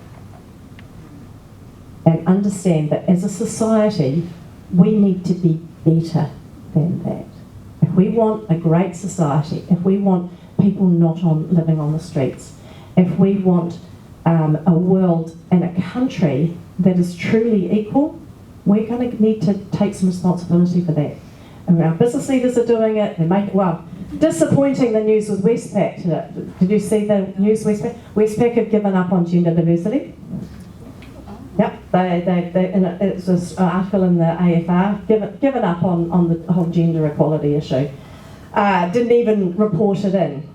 And understand that as a society, we need to be better than that. If we want a great society, if we want people not living on the streets, if we want a world and a country that is truly equal, we're going to need to take some responsibility for that. And our business leaders are doing it. They make it, well, disappointing the news with Westpac today. Did you see the news Westpac? Westpac have given up on gender diversity. Yep, it's this article in the AFR, given up on the whole gender equality issue. Didn't even report it in.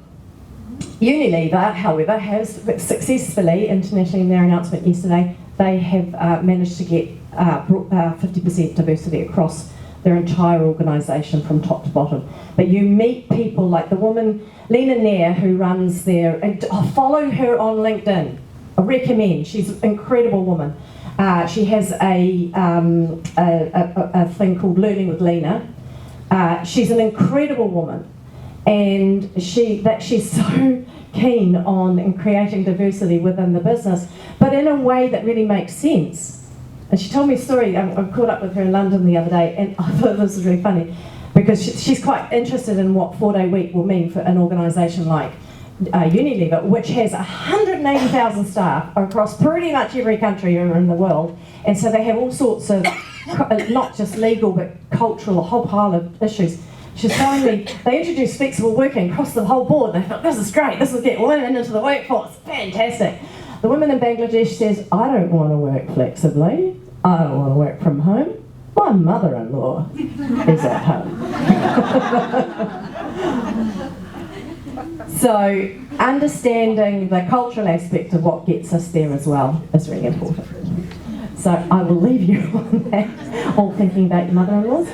Unilever, however, has successfully, internationally in their announcement yesterday, they have managed to get 50% diversity across their entire organisation from top to bottom. But you meet people like the woman, Lena Nair, who runs their, and follow her on LinkedIn. I recommend, she's an incredible woman. She has a thing called Learning with Lena. She's an incredible woman, and she's so keen on creating diversity within the business, but in a way that really makes sense. And she told me a story. I caught up with her in London the other day, and I thought this was really funny because she's quite interested in what 4-day week will mean for an organisation like Unilever, which has 180,000 staff across pretty much every country in the world, and so they have all sorts of not just legal but cultural, a whole pile of issues. She's telling me they introduced flexible working across the whole board, and I thought, this is great, this will get women into the workforce, fantastic. The woman in Bangladesh says, I don't want to work flexibly, I don't want to work from home, my mother-in-law is at home. So understanding the cultural aspect of what gets us there as well is really important. So I will leave you on that, all thinking about your mother-in-laws.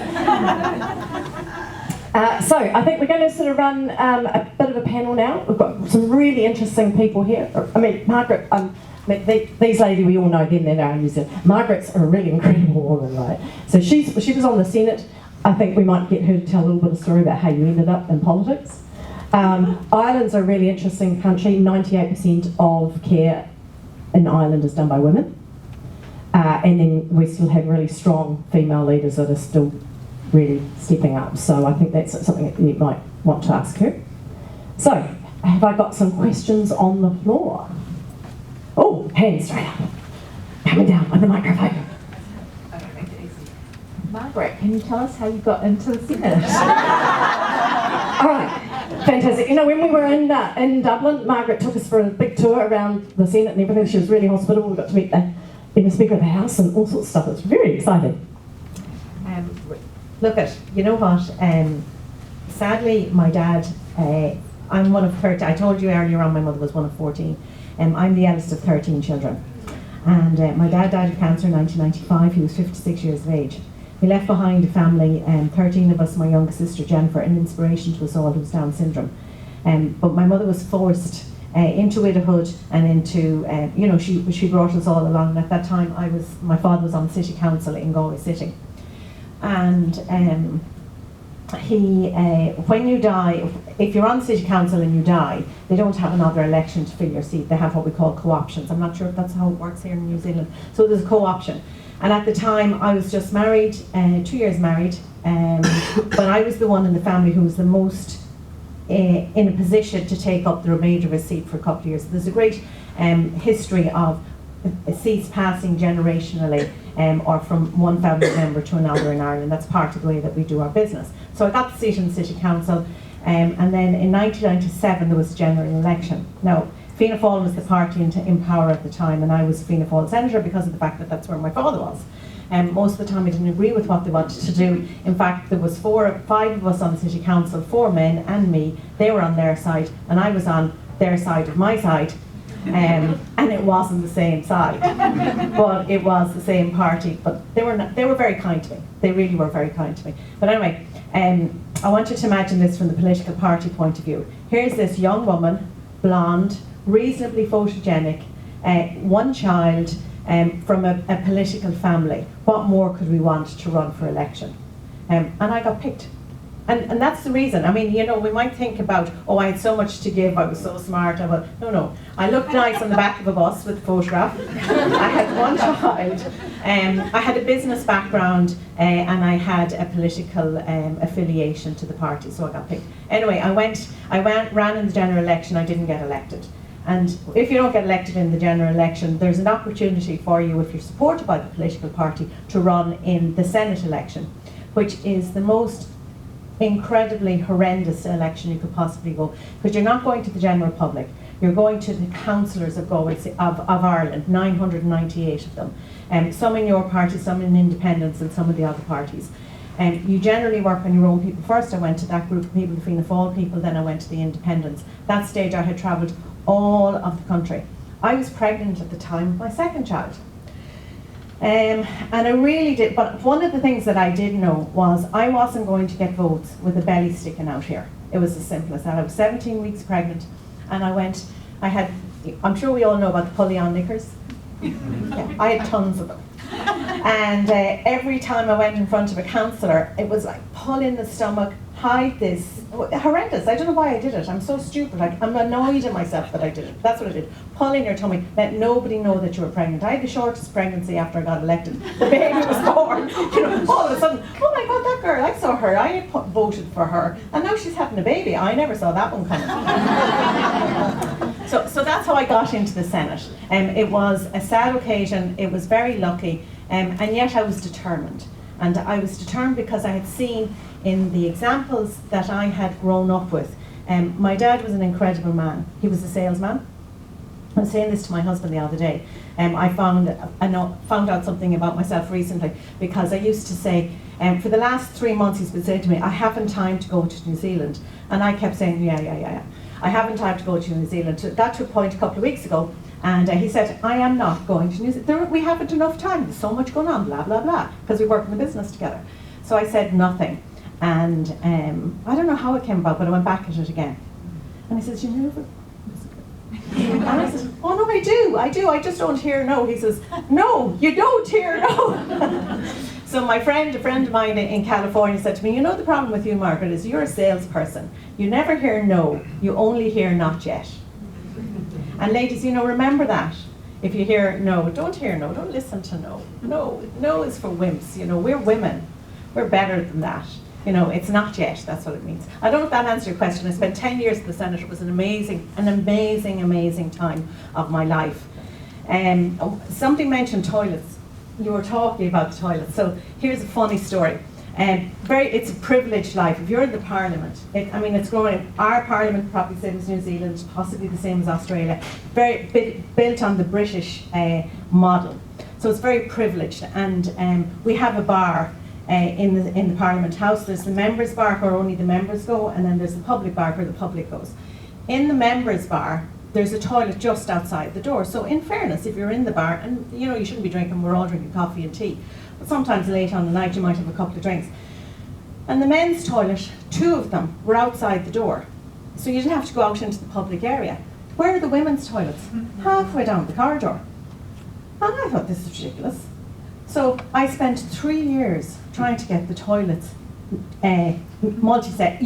So I think we're going to sort of run a bit of a panel now. We've got some really interesting people here. I mean, Margaret, these ladies, we all know them, they're now in New Zealand. Margaret's a really incredible woman, right? So she was on the Senate. I think we might get her to tell a little bit of story about how you ended up in politics. Ireland's a really interesting country. 98% of care in Ireland is done by women. And then we still have really strong female leaders that are still really stepping up. So I think that's something that you might want to ask her. So, have I got some questions on the floor? Oh, hands straight up. Coming down with the microphone. Margaret, can you tell us how you got into the Senate? All right, fantastic. You know, when we were in Dublin, Margaret took us for a big tour around the Senate and everything. She was really hospitable. We got to meet the Speaker of the House and all sorts of stuff. It was very exciting. Look at, you know what, sadly my dad, I'm one of 30, I told you earlier on my mother was one of 14, I'm the eldest of 13 children. And my dad died of cancer in 1995, he was 56 years of age. He left behind a family, 13 of us, my younger sister Jennifer, an inspiration to us all who was Down syndrome. But my mother was forced into widowhood and into, you know, she brought us all along. And at that time my father was on the City Council in Galway City. And when you die, if you're on the City Council and you die, they don't have another election to fill your seat. They have what we call co-options. I'm not sure if that's how it works here in New Zealand. So there's a co-option. And at the time, I was just married, 2 years married, but I was the one in the family who was the most in a position to take up the remainder of his seat for a couple of years. There's a great history of seats passing generationally or from one family member to another in Ireland. That's part of the way that we do our business. So I got the seat in the City Council, and then in 1997 there was a general election. Now, Fianna Fáil was the party in power at the time, and I was Fianna Fáil senator because of the fact that that's where my father was. Most of the time I didn't agree with what they wanted to do. In fact, there was 5 of us on the City Council, 4 men and me. They were on their side, and I was on their side of my side. And it wasn't the same side, but it was the same party. But they were very kind to me. They really were very kind to me. But anyway, I want you to imagine this from the political party point of view. Here's this young woman, blonde, reasonably photogenic, 1 child, from a political family. What more could we want to run for election? And I got picked. And that's the reason. I mean, you know, we might think about, oh, I had so much to give, I was so smart. No. I looked nice on the back of a bus with a photograph. I had 1 child. I had a business background, and I had a political affiliation to the party, so I got picked. Anyway, I ran in the general election. I didn't get elected. And if you don't get elected in the general election, there's an opportunity for you, if you're supported by the political party, to run in the Senate election, which is the most incredibly horrendous election you could possibly go, because you're not going to the general public, you're going to the councillors of Galway of Ireland, 998 of them, some in your party, some in independents, and some of the other parties. You generally work on your own people first. I went to that group of people, the Fianna Fáil people, then I went to the independents. That stage I had travelled all of the country. I was pregnant at the time with my 2nd child. And I really did, but one of the things that I did know was I wasn't going to get votes with a belly sticking out here. It was as simple as that. I was 17 weeks pregnant, and I'm sure we all know about the pulley-on knickers. Yeah, I had tons of them. And every time I went in front of a councillor, it was like, pull in the stomach, hide this. Horrendous. I don't know why I did it. I'm so stupid. I'm annoyed at myself that I did it. That's what I did. Pull in your tummy. Let nobody know that you were pregnant. I had the shortest pregnancy after I got elected. The baby was born. You know, all of a sudden, oh my God, that girl, I saw her. I had voted for her. And now she's having a baby. I never saw that one coming. So that's how I got into the Senate. It was a sad occasion. It was very lucky. And yet I was determined. And I was determined because I had seen in the examples that I had grown up with. My dad was an incredible man. He was a salesman. I was saying this to my husband the other day. I found out something about myself recently, because I used to say, for the last 3 months he's been saying to me, I haven't time to go to New Zealand. And I kept saying, yeah. I haven't time to go to New Zealand. So got to a point a couple of weeks ago, and he said, I am not going to New Zealand. We haven't enough time. There's so much going on, blah, blah, blah, because we work in the business together. So I said nothing. And I don't know how it came about, but I went back at it again. And he says, you never? And I said, oh no, I do. I just don't hear no. He says, no, you don't hear no. So a friend of mine in California said to me, you know, the problem with you, Margaret, is you're a salesperson. You never hear no, you only hear not yet. And ladies, you know, remember that. If you hear no, don't hear no, don't listen to no. No is for wimps, you know, we're women. We're better than that. You know, it's not yet, that's what it means. I don't know if that answered your question. I spent 10 years in the Senate. It was an amazing time of my life. Somebody mentioned toilets. You were talking about the toilets. So here's a funny story. It's a privileged life. If you're in the Parliament, it's growing. Our Parliament, probably same as New Zealand, possibly the same as Australia, built on the British model. So it's very privileged, and we have a bar in the Parliament House. There's the members' bar where only the members go, and then there's the public bar where the public goes. In the members' bar, there's a toilet just outside the door. So in fairness, if you're in the bar, and you know you shouldn't be drinking, we're all drinking coffee and tea, but sometimes late on the night you might have a couple of drinks. And the men's toilet, 2 of them were outside the door. So you didn't have to go out into the public area. Where are the women's toilets? Halfway down the corridor. And I thought, this is ridiculous. So I spent 3 years trying to get the toilets unisex,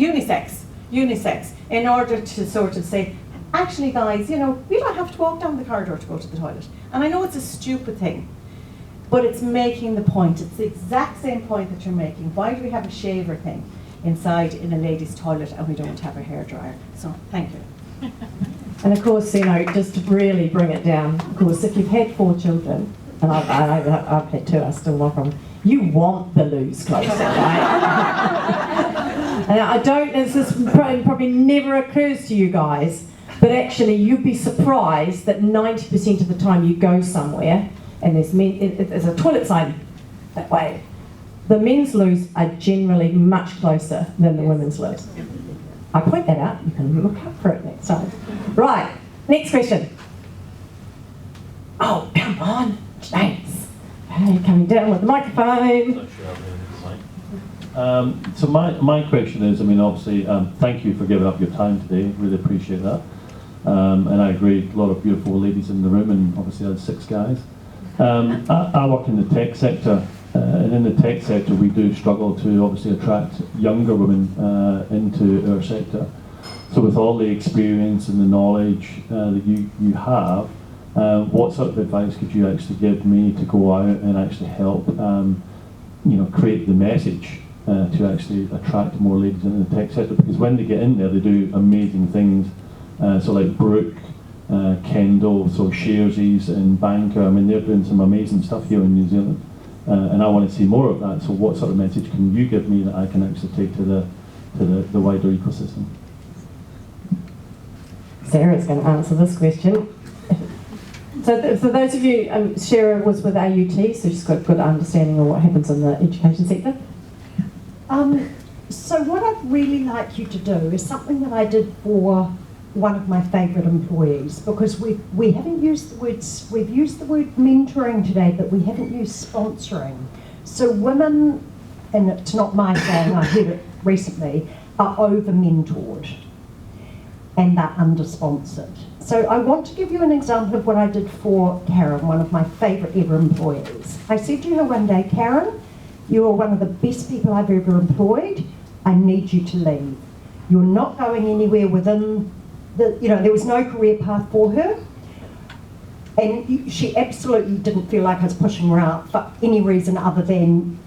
in order to sort of say, actually guys, you know, we don't have to walk down the corridor to go to the toilet. And I know it's a stupid thing, but it's making the point. It's the exact same point that you're making. Why do we have a shaver thing inside in a ladies' toilet and we don't have a hairdryer? So, thank you. And of course, you know, just to really bring it down, of course, if you've had 4 children, and I've had 2, I still love them, you want the loose closer, right? And I don't, this probably never occurs to you guys, but actually you'd be surprised that 90% of the time you go somewhere and there's a toilet sign that way, the men's loos are generally much closer than the women's loos. I point that out, you can look up for it next time. Right, next question. Oh, come on, James. Okay, coming down with the microphone. So my question is, obviously, thank you for giving up your time today, really appreciate that. And I agree, a lot of beautiful ladies in the room, and obviously I had 6 guys. I work in the tech sector, and in the tech sector we do struggle to obviously attract younger women into our sector. So with all the experience and the knowledge that you have, what sort of advice could you actually give me to go out and actually help create the message to actually attract more ladies into the tech sector? Because when they get in there, they do amazing things. So like Brooke, Kendall, so Sharesies and Banker, they're doing some amazing stuff here in New Zealand. And I want to see more of that. So what sort of message can you give me that I can actually take to the wider ecosystem? Sarah's going to answer this question. So for those of you, Sarah was with AUT, so she's got a good understanding of what happens in the education sector. So what I'd really like you to do is something that I did for one of my favourite employees, because we haven't used the words, we've used the word mentoring today, but we haven't used sponsoring. So women, and it's not my saying, I heard it recently, are over-mentored and they're under-sponsored. So I want to give you an example of what I did for Karen, one of my favourite ever employees. I said to her one day, Karen, you are one of the best people I've ever employed. I need you to leave. You're not going anywhere within there was no career path for her. And she absolutely didn't feel like I was pushing her out for any reason other than,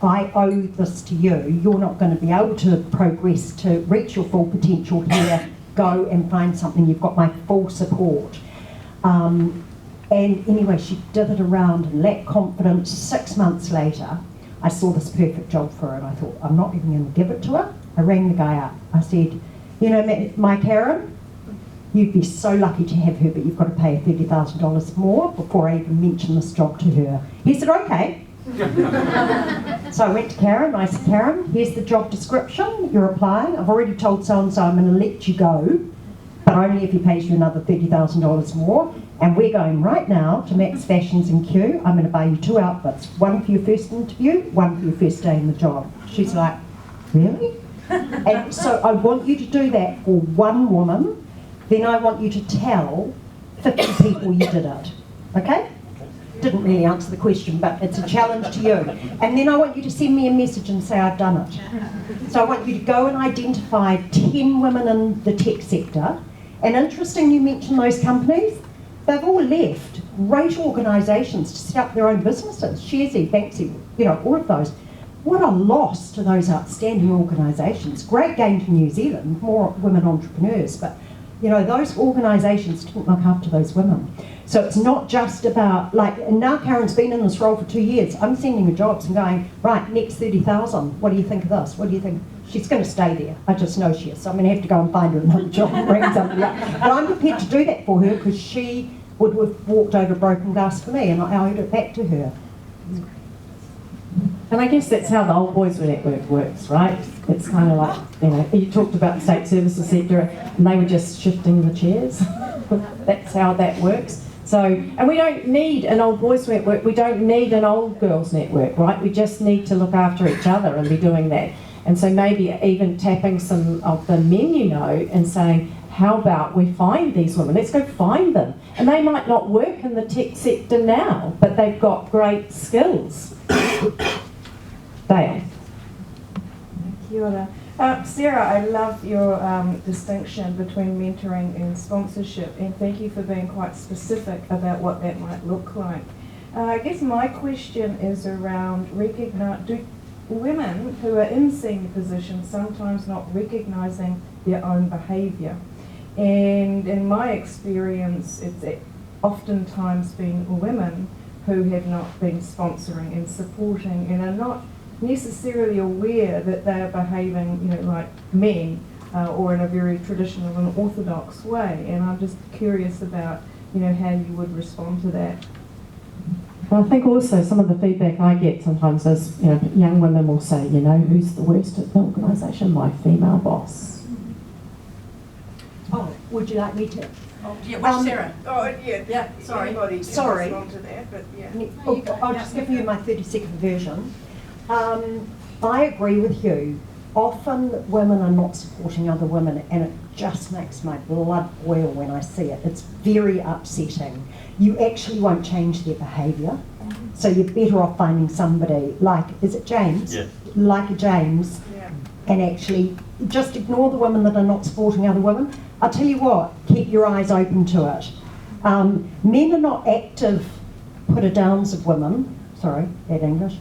I owe this to you. You're not going to be able to progress to reach your full potential here. Go and find something. You've got my full support. And anyway, she dithered around and lacked confidence. 6 months later, I saw this perfect job for her, and I thought, I'm not even going to give it to her. I rang the guy up. I said, you know, my Karen, you'd be so lucky to have her, but you've got to pay her $30,000 more before I even mention this job to her. He said, okay. So I went to Karen, I said, Karen, here's the job description, you're applying. I've already told so-and-so I'm going to let you go, but only if he pays you another $30,000 more. And we're going right now to Max Fashions in Kew. I'm going to buy you 2 outfits, one for your first interview, one for your first day in the job. She's like, really? And so I want you to do that for one woman. Then I want you to tell 50 people you did it, okay? Didn't really answer the question, but it's a challenge to you. And then I want you to send me a message and say I've done it. So I want you to go and identify 10 women in the tech sector. And interesting you mention those companies. they've all left great organisations to set up their own businesses. Sharesies, Banksy, all of those. What a loss to those outstanding organisations. Great gain to New Zealand, more women entrepreneurs, but those organisations didn't look after those women. So it's not just about, and now Karen's been in this role for 2 years. I'm sending her jobs and going, right, next 30,000, what do you think of this? What do you think? She's going to stay there. I just know she is. So I'm going to have to go and find her another job and bring somebody up. But I'm prepared to do that for her because she would have walked over broken glass for me and I owed it back to her. And I guess that's how the Old Boys Network works, right? It's kind of like, you talked about the state services sector and they were just shifting the chairs. That's how that works. So, and we don't need an old boys network, we don't need an old girls network, right? We just need to look after each other and be doing that. And so maybe even tapping some of the men and saying, how about we find these women? Let's go find them. And they might not work in the tech sector now, but they've got great skills. Dale. Kia ora. Sarah, I love your distinction between mentoring and sponsorship, and thank you for being quite specific about what that might look like. I guess my question is around do women who are in senior positions sometimes not recognising their own behaviour? And in my experience, it's oftentimes been women who have not been sponsoring and supporting and are not necessarily aware that they're behaving, like men or in a very traditional and orthodox way. And I'm just curious about, how you would respond to that. I think also some of the feedback I get sometimes is, young women will say, who's the worst at the organisation? My female boss. Oh, would you like me to? Oh, yeah, Sarah? Oh, yeah. Yeah, sorry. Anybody can Sorry. respond to that, but yeah. I'll just give you my 30-second version. I agree with you. Often women are not supporting other women and it just makes my blood boil when I see it. It's very upsetting. You actually won't change their behaviour. So you're better off finding somebody like, is it James? Yeah. Like a James, Yeah. and actually just ignore the women that are not supporting other women. I'll tell you what, keep your eyes open to it. Men are not active put-a-downs of women. Sorry, bad English.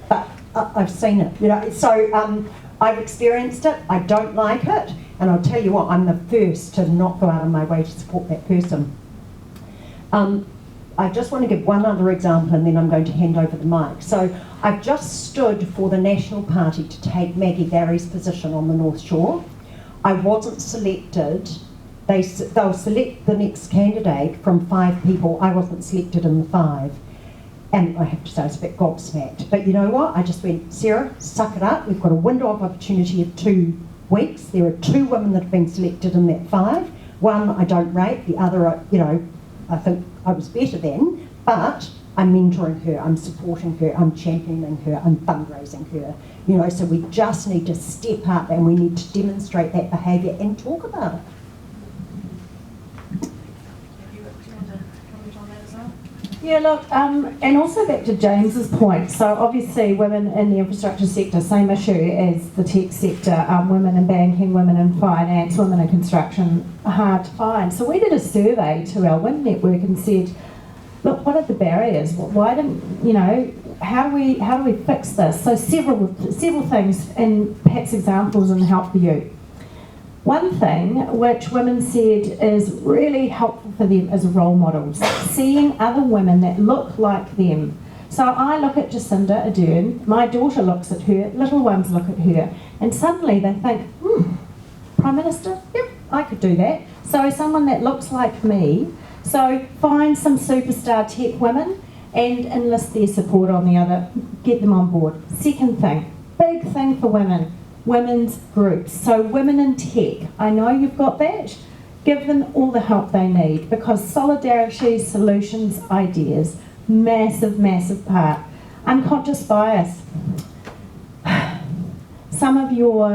But I've seen it, so I've experienced it, I don't like it, and I'll tell you what, I'm the first to not go out of my way to support that person. I just want to give one other example and then I'm going to hand over the mic. So I've just stood for the National Party to take Maggie Barry's position on the North Shore. I wasn't selected. They'll select the next candidate from 5 people. I wasn't selected in the 5. And I have to say I was a bit gobsmacked. But you know what? I just went, Sarah, suck it up. We've got a window of opportunity of 2 weeks. There are 2 women that have been selected in that 5. One I don't rate, the other, I think I was better than, but I'm mentoring her, I'm supporting her, I'm championing her, I'm fundraising her. So we just need to step up and we need to demonstrate that behaviour and talk about it. Yeah, look, and also back to James's point, so obviously women in the infrastructure sector, same issue as the tech sector, women in banking, women in finance, women in construction, are hard to find. So we did a survey to our WIN network and said, look, what are the barriers? Why didn't, how do we fix this? So several things and perhaps examples and help for you. One thing which women said is really helpful for them is role models, seeing other women that look like them. So I look at Jacinda Ardern, my daughter looks at her, little ones look at her, and suddenly they think, Prime Minister, yep, I could do that. So someone that looks like me. So find some superstar tech women and enlist their support on the other, get them on board. Second thing, big thing for women, women's groups. So women in tech, I know you've got that. Give them all the help they need because solidarity, solutions, ideas, massive, massive part. Unconscious bias. Some of your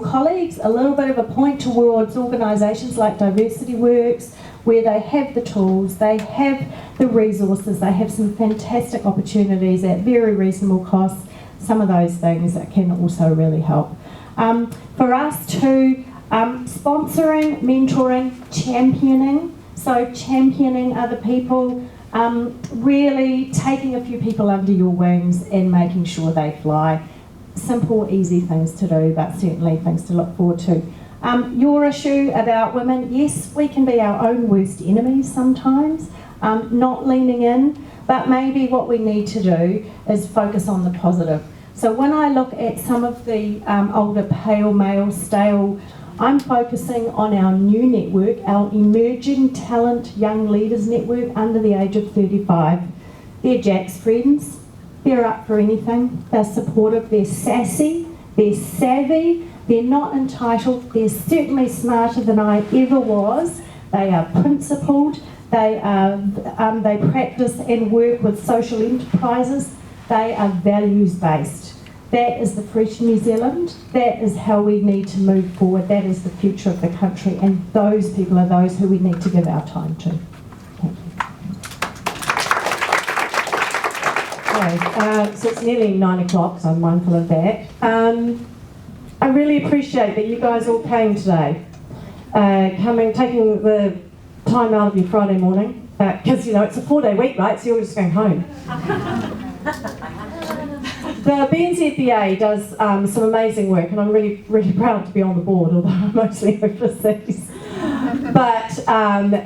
colleagues, a little bit of a point towards organisations like Diversity Works, where they have the tools, they have the resources, they have some fantastic opportunities at very reasonable costs. Some of those things that can also really help. For us too, sponsoring, mentoring, championing, So championing other people, really taking a few people under your wings and making sure they fly. Simple, easy things to do, but certainly things to look forward to. Your issue about women, yes, we can be our own worst enemies sometimes, not leaning in, but maybe what we need to do is focus on the positive. So when I look at some of the older pale male stale, I'm focusing on our new network, our emerging talent young leaders network under the age of 35. They're Jack's friends. They're up for anything, they're supportive, they're sassy, they're savvy, they're not entitled, they're certainly smarter than I ever was, they are principled, they practice and work with social enterprises, they are values-based. That is the fresh New Zealand, that is how we need to move forward, that is the future of the country, and those people are those who we need to give our time to. Thank you. So it's nearly 9 o'clock, so I'm mindful of that. I really appreciate that you guys all came today. Taking the time out of your Friday morning, because you know it's a 4-day week, right? So you're just going home. The BNZBA does some amazing work, and I'm really, really proud to be on the board, although I'm mostly overseas. But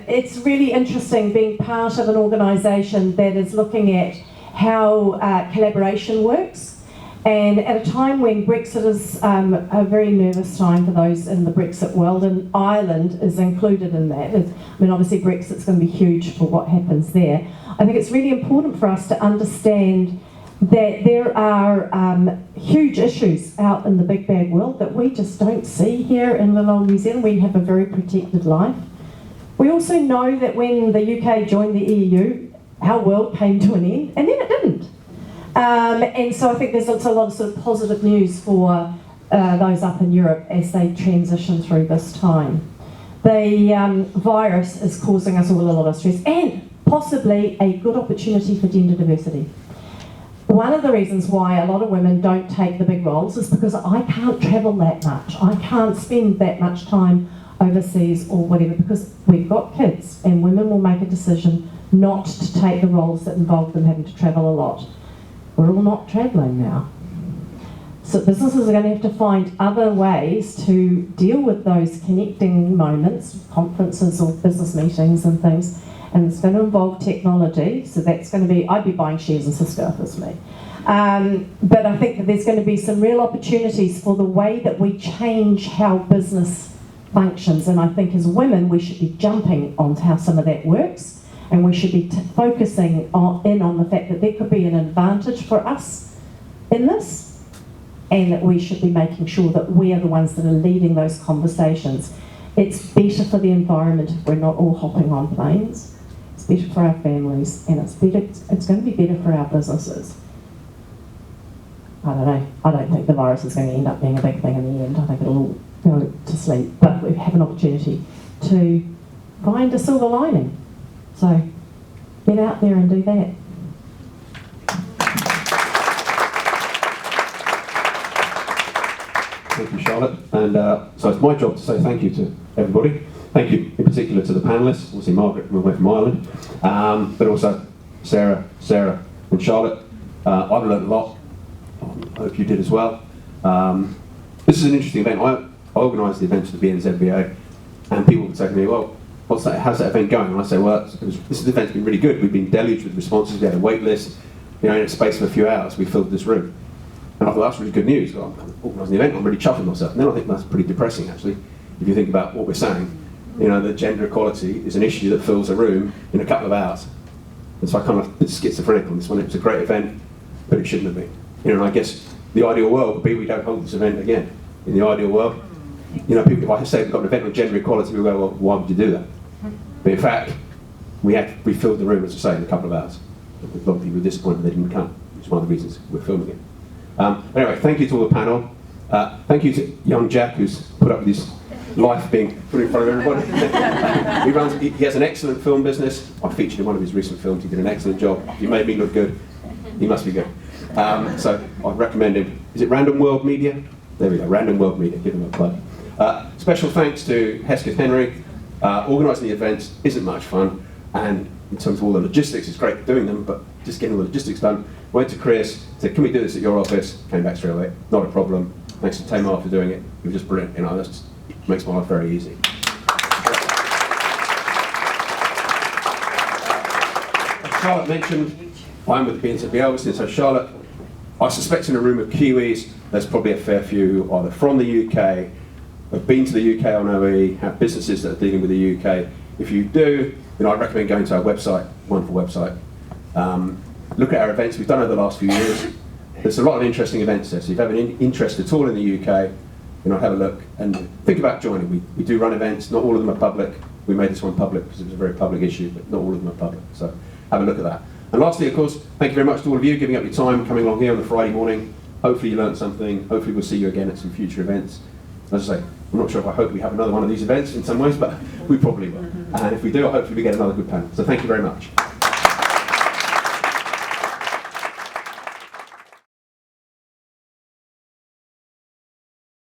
it's really interesting being part of an organisation that is looking at how collaboration works, and at a time when Brexit is a very nervous time for those in the Brexit world, and Ireland is included in that. I mean, obviously Brexit's going to be huge for what happens there. I think it's really important for us to understand that there are huge issues out in the big bad world that we just don't see here in little old New Zealand. We have a very protected life. We also know that when the UK joined the EU, our world came to an end, and then it didn't. And so I think there's a lot of sort of positive news for those up in Europe as they transition through this time. The virus is causing us all a lot of stress, and possibly a good opportunity for gender diversity. One of the reasons why a lot of women don't take the big roles is because I can't travel that much. I can't spend that much time overseas or whatever, because we've got kids, and women will make a decision not to take the roles that involve them having to travel a lot. We're all not travelling now. So businesses are going to have to find other ways to deal with those connecting moments, conferences or business meetings and things, and it's going to involve technology, so that's going to be, I'd be buying shares in Cisco if it was me. But I think that there's going to be some real opportunities for the way that we change how business functions, and I think as women we should be jumping on how some of that works. And we should be focusing in on the fact that there could be an advantage for us in this, and that we should be making sure that we are the ones that are leading those conversations. It's better for the environment if we're not all hopping on planes. It's better for our families, and it's going to be better for our businesses. I don't know. I don't think the virus is going to end up being a big thing in the end. I think it'll all go to sleep. But we have an opportunity to find a silver lining. So get out there and do that. Thank you, Charlotte. And so it's my job to say thank you to everybody. Thank you in particular to the panellists, obviously Margaret from away from Ireland, but also Sarah and Charlotte. I've learned a lot. I hope you did as well. This is an interesting event. I organised the event for the BNZBA, and people would say to me, well, how's that event going? And I say, well, this event's been really good. We've been deluged with responses. We had a wait list. You know, in a space of a few hours, we filled this room. And I thought, that's really good news. Well, I'm organising the event, I'm really chuffing myself. And then I think that's pretty depressing, actually, if you think about what we're saying. You know, that gender equality is an issue that fills a room in a couple of hours. And so I kind of bit schizophrenic on this one. It was a great event, but it shouldn't have been. You know, and I guess the ideal world would be we don't hold this event again. In the ideal world, you know, people, if I say we've got an event on gender equality, we go, well, why would you do that? But in fact, we filled the room, as I say, in a couple of hours. A lot of people were disappointed they didn't come, which is one of the reasons we're filming it. Anyway, thank you to all the panel. Thank you to young Jack, who's put up with his life being put in front of everybody. He has an excellent film business. I featured in one of his recent films. He did an excellent job. He made me look good. He must be good. So I'd recommend him. Is it Random World Media? There we go, Random World Media. Give him a plug. Special thanks to Hesketh Henry, Organising the events isn't much fun, and in terms of all the logistics, it's great doing them, but just getting all the logistics done. Went to Chris, said, can we do this at your office? Came back straight away, not a problem. Thanks to Tamar for doing it. It was just brilliant, that just makes my life very easy. As Charlotte mentioned, I'm with the BNZBA, so Charlotte, I suspect in a room of Kiwis, there's probably a fair few either from the UK, have been to the UK on OE, have businesses that are dealing with the UK. If you do, I recommend going to our website, wonderful website. Look at our events we've done over the last few years. There's a lot of interesting events there, so if you have an interest at all in the UK, have a look and think about joining. We do run events, not all of them are public. We made this one public because it was a very public issue, but not all of them are public, so have a look at that. And lastly, of course, thank you very much to all of you giving up your time, coming along here on a Friday morning. Hopefully you learned something. Hopefully we'll see you again at some future events. As I say, I'm not sure if I hope we have another one of these events in some ways, but we probably will. And if we do, hopefully we get another good panel. So thank you very much.